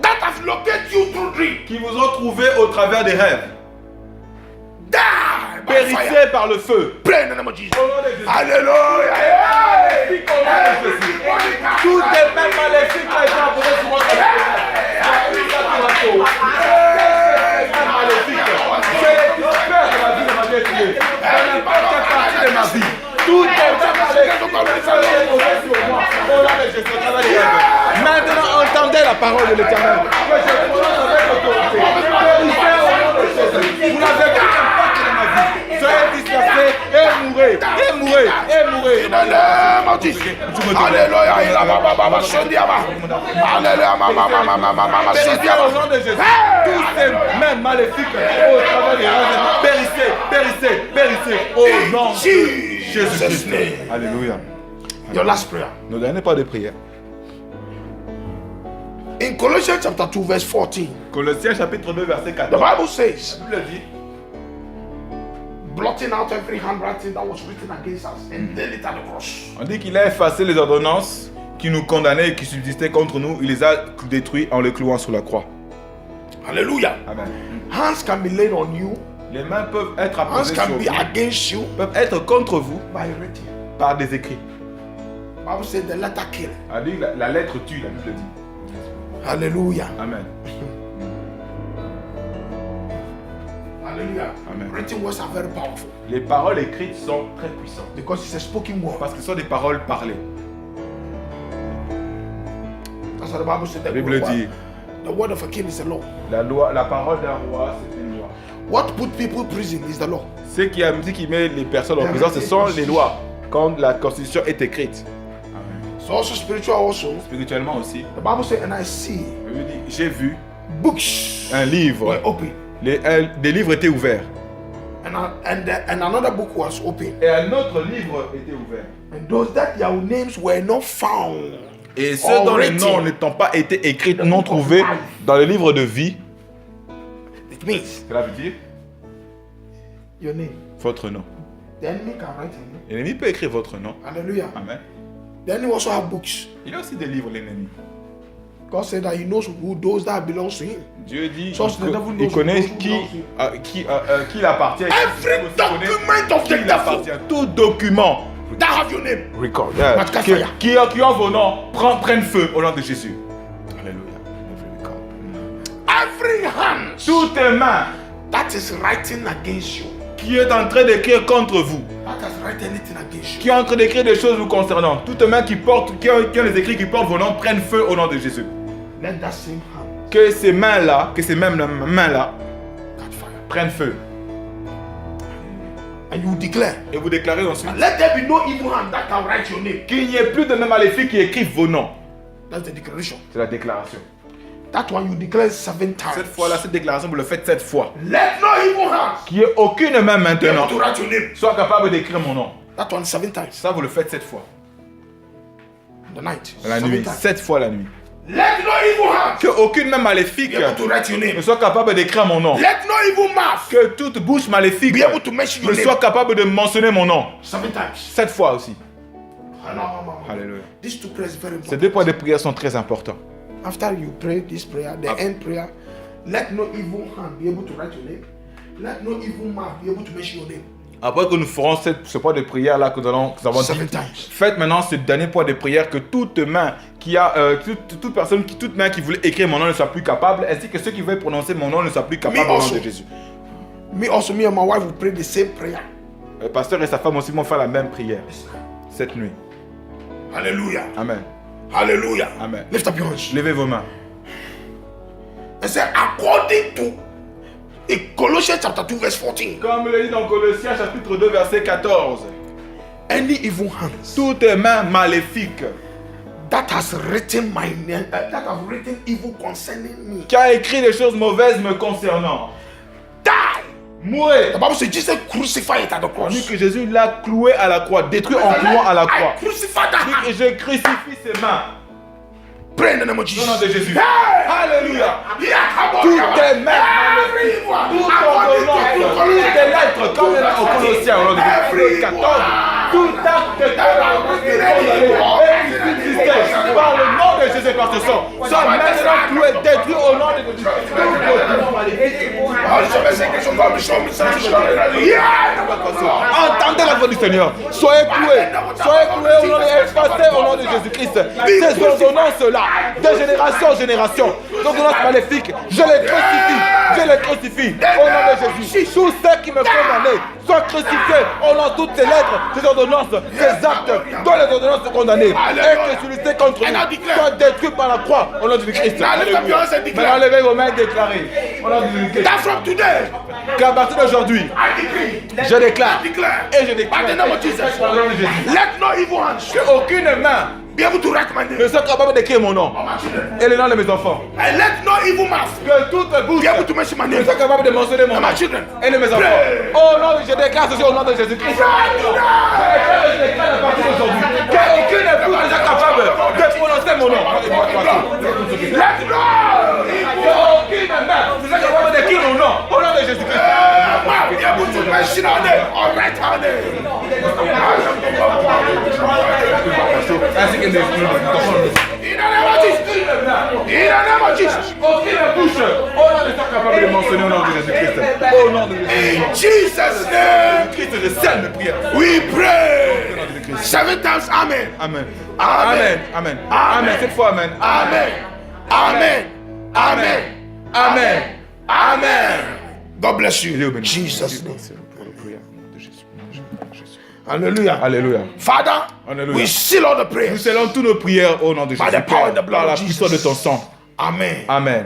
that have located you through dream, qui vous ont trouvé au travers des rêves, die by fire. périssez par le feu. Pray in the name of Jesus. Au nom de Jésus. Hallelujah. Hey! Toutes les mains maléfiques qui ont été apposées sur votre vie. Je les disperse de la vie de ma destinée. Dans n'importe quelle partie de ma vie. Toutes les mains maléfiques qui ont été posées sur moi. Au nom de Jésus, au travers des rêves. Maintenant, entendez la parole de l'Éternel. Que je prononce avec autorité. Périssez au nom de Jésus. Vous n'avez pas d'impact dans ma vie. Soyez dispersés et mourrez. Et mourrez. Et mourrez. In the name of Jesus. Hallelujah. Hallelujah. Périssez au nom de Jésus. Tous ces mains maléfiques au travers des rêves. Périssez, périssez, périssez au nom de Jésus-Christ. Alléluia. Your last prayer. Nos derniers pas de prière. In Colossians chapter 2 verse 14, Colossiens chapitre 2 verset the 14. Bible says, La Bible dit, blotting out every handwriting that was written against us and nailed it at the cross. on dit qu'il a effacé les ordonnances qui nous condamnaient et qui subsistaient contre nous. Il les a détruits en les clouant sur la croix. Hallelujah. Amen. Hands can be laid on you. Les mains peuvent être Hands apposées sur can vous, be against you peuvent être contre vous by written. par des écrits. Bible says the letter kill. On dit que la lettre tue, la Bible dit. Hallelujah. Amen. Hallelujah. Amen. Written words are very powerful Les paroles écrites sont très puissantes because it's a spoken word. parce que ce sont des paroles parlées. That's what the Bible says. La Bible dit, The word of a king is the law. la parole d'un roi, c'est une loi. What put people in prison is the law. Ce qui met les personnes en prison, ce sont les lois. Quand la constitution est écrite. Amen. It's also spiritual also. Spirituellement aussi. The Bible says, and I see La Bible dit, j'ai vu books un livre. were open. Des livres étaient ouverts. And another book was open. Et un autre livre était ouvert. And those that their names were not found. Et ceux dont les noms n'étant pas été écrits, non trouvés dans le livre de vie. It means Cela veut dire your name. votre nom. The enemy can write your name. L'ennemi peut écrire votre nom. Hallelujah. Amen. The enemy also have books. Il y a aussi des livres, l'ennemi. God said that he knows who those that belongs to him. Dieu dit So the devil il knows connaît who belongs qui l'appartient. Every document of the Qui devil l'appartient. Tout document that have your name. record. But catch fire. Qui ont vos noms prennent feu au nom de Jésus. Alléluia. Every hand Toute main that is writing against you, qui est en train d'écrire contre vous, that has written anything against you, qui est en train d'écrire des choses vous concernant, toute main qui ont les écrits qui portent vos noms prennent feu au nom de Jésus. let that same hand Que ces mains-là, que ces mêmes mains-là catch fire. prennent feu. And you declare, Et vous déclarez ensuite let there be no evil hand that can write your name. qu'il n'y ait plus de mains maléfiques qui écrivent vos noms. That's the declaration. C'est la déclaration. That one you declare 7 times. Cette fois-là, cette déclaration, vous le faites 7 fois. Let no evil hands Qu'il n'y ait aucune main be maintenant able to write your name. soit capable d'écrire mon nom. That one 7 times. Ça, vous le faites 7 fois. The night. La 7 nuit. times. 7 fois la nuit. Let no evil hands Que aucune main maléfique be able to write your ne name. soit capable d'écrire mon nom. Let no evil mouth Que toute bouche maléfique be able to mention ne your soit name. capable de mentionner mon nom. 7 times. 7 fois aussi. Hallelujah. Alléluia. These two prayers very Ces important. deux points de prière sont très importants. After you pray this prayer, the end prayer, let no evil hand be able to write your name. Let no evil mouth be able to mention your name. Après que nous ferons ce point de prière là que nous avons dit, 7 times. faites maintenant ce dernier point de prière que toute main qui a toute main qui voulait écrire mon nom ne soit plus capable, ainsi que ceux qui veulent prononcer mon nom ne soient plus capables au nom also. de Jésus. Me and my wife will pray the same prayer. Le pasteur et sa femme aussi vont faire la même prière cette nuit. Hallelujah. Amen. Hallelujah. Amen. Lift up your hands. Levez vos mains. And say, according to Colossians chapter 2 verse 14, Comme il est dit dans Colossiens chapitre 2 verset 14, any evil hands toute main maléfique that has written my name, that have written evil concerning me, qui a écrit des choses mauvaises me concernant, die. mourez. The Bible says Jesus crucified it at the On dit cross. que Jésus l'a cloué à la croix, détruit en clouant à la croix. I crucified that Il dit hand. que je crucifie ses mains. Pray in the name of Au Jesus. nom de Jésus. Hey! Alléluia. Yeah, come on, Tout come on. est même Every one. Tout According to ordonnance, Colossians toutes les lettres, comme il est dans Colossiens, au nom de Jésus. 14, tout acte de par le nom de Jésus par ce sang, soit maintenant cloué, détruit au nom de Jésus. Entendez la voix du Seigneur. Soyez cloués au nom de effacés au nom de Jésus-Christ. Ces ordonnances-là, de génération en génération, ces ordonnances maléfiques, je les crucifie au nom de Jésus. Tous ceux qui me condamnent soient crucifiés au nom de toutes ces lettres, ces ordonnances, ces actes dont les ordonnances sont condamnées et que celui qui est contre nous soit détruit par la croix au nom de Jésus-Christ. Maintenant, levez vos mains et déclarez au nom de Jésus-Christ. That from today, Qu'à partir d'aujourd'hui, I decree, je déclare declare, et je déclare by the name of Jesus, au nom de Jésus let no evil hands qu'aucune main be able to write my name ne soit capable d'écrire mon nom or my children. et le nom de mes enfants. And let no evil mouth Que toute bouche be able to mention my ne name soit capable de mentionner mon and nom my children. et de mes enfants. Au nom de je déclare ceci au nom de Jésus-Christ. Je déclare à partir d'aujourd'hui qu'aucune épouse ne soit capable de prononcer mon nom. Jésus-Christ. Let go. Aucune main. C'est ça que je vais décrire mon nom. Au nom de Jésus-Christ. Be able to mention our name or write our name. Ainsi que les In the name of Jesus. In the name of Jesus. aucune bouche. Au nom de Jésus capable de mentionner au nom de Jésus-Christ. Au nom de Jésus-Christ. In Jesus' name, Christ, je scelle mes prières. we pray. 7 times amen. Amen. Amen. Amen. Amen. Amen. Cette fois, Amen. Amen. Amen. Amen. Amen. Amen. God bless you. Il est au béni. Jesus' name. Pour la prière au nom de Jésus. Hallelujah. Alléluia. Father, Hallelujah. we seal all the Nous prayers. scellons toutes nos prières au nom de By Jésus. the power and the blood Par la of puissance de Jesus. ton sang. Amen. Amen.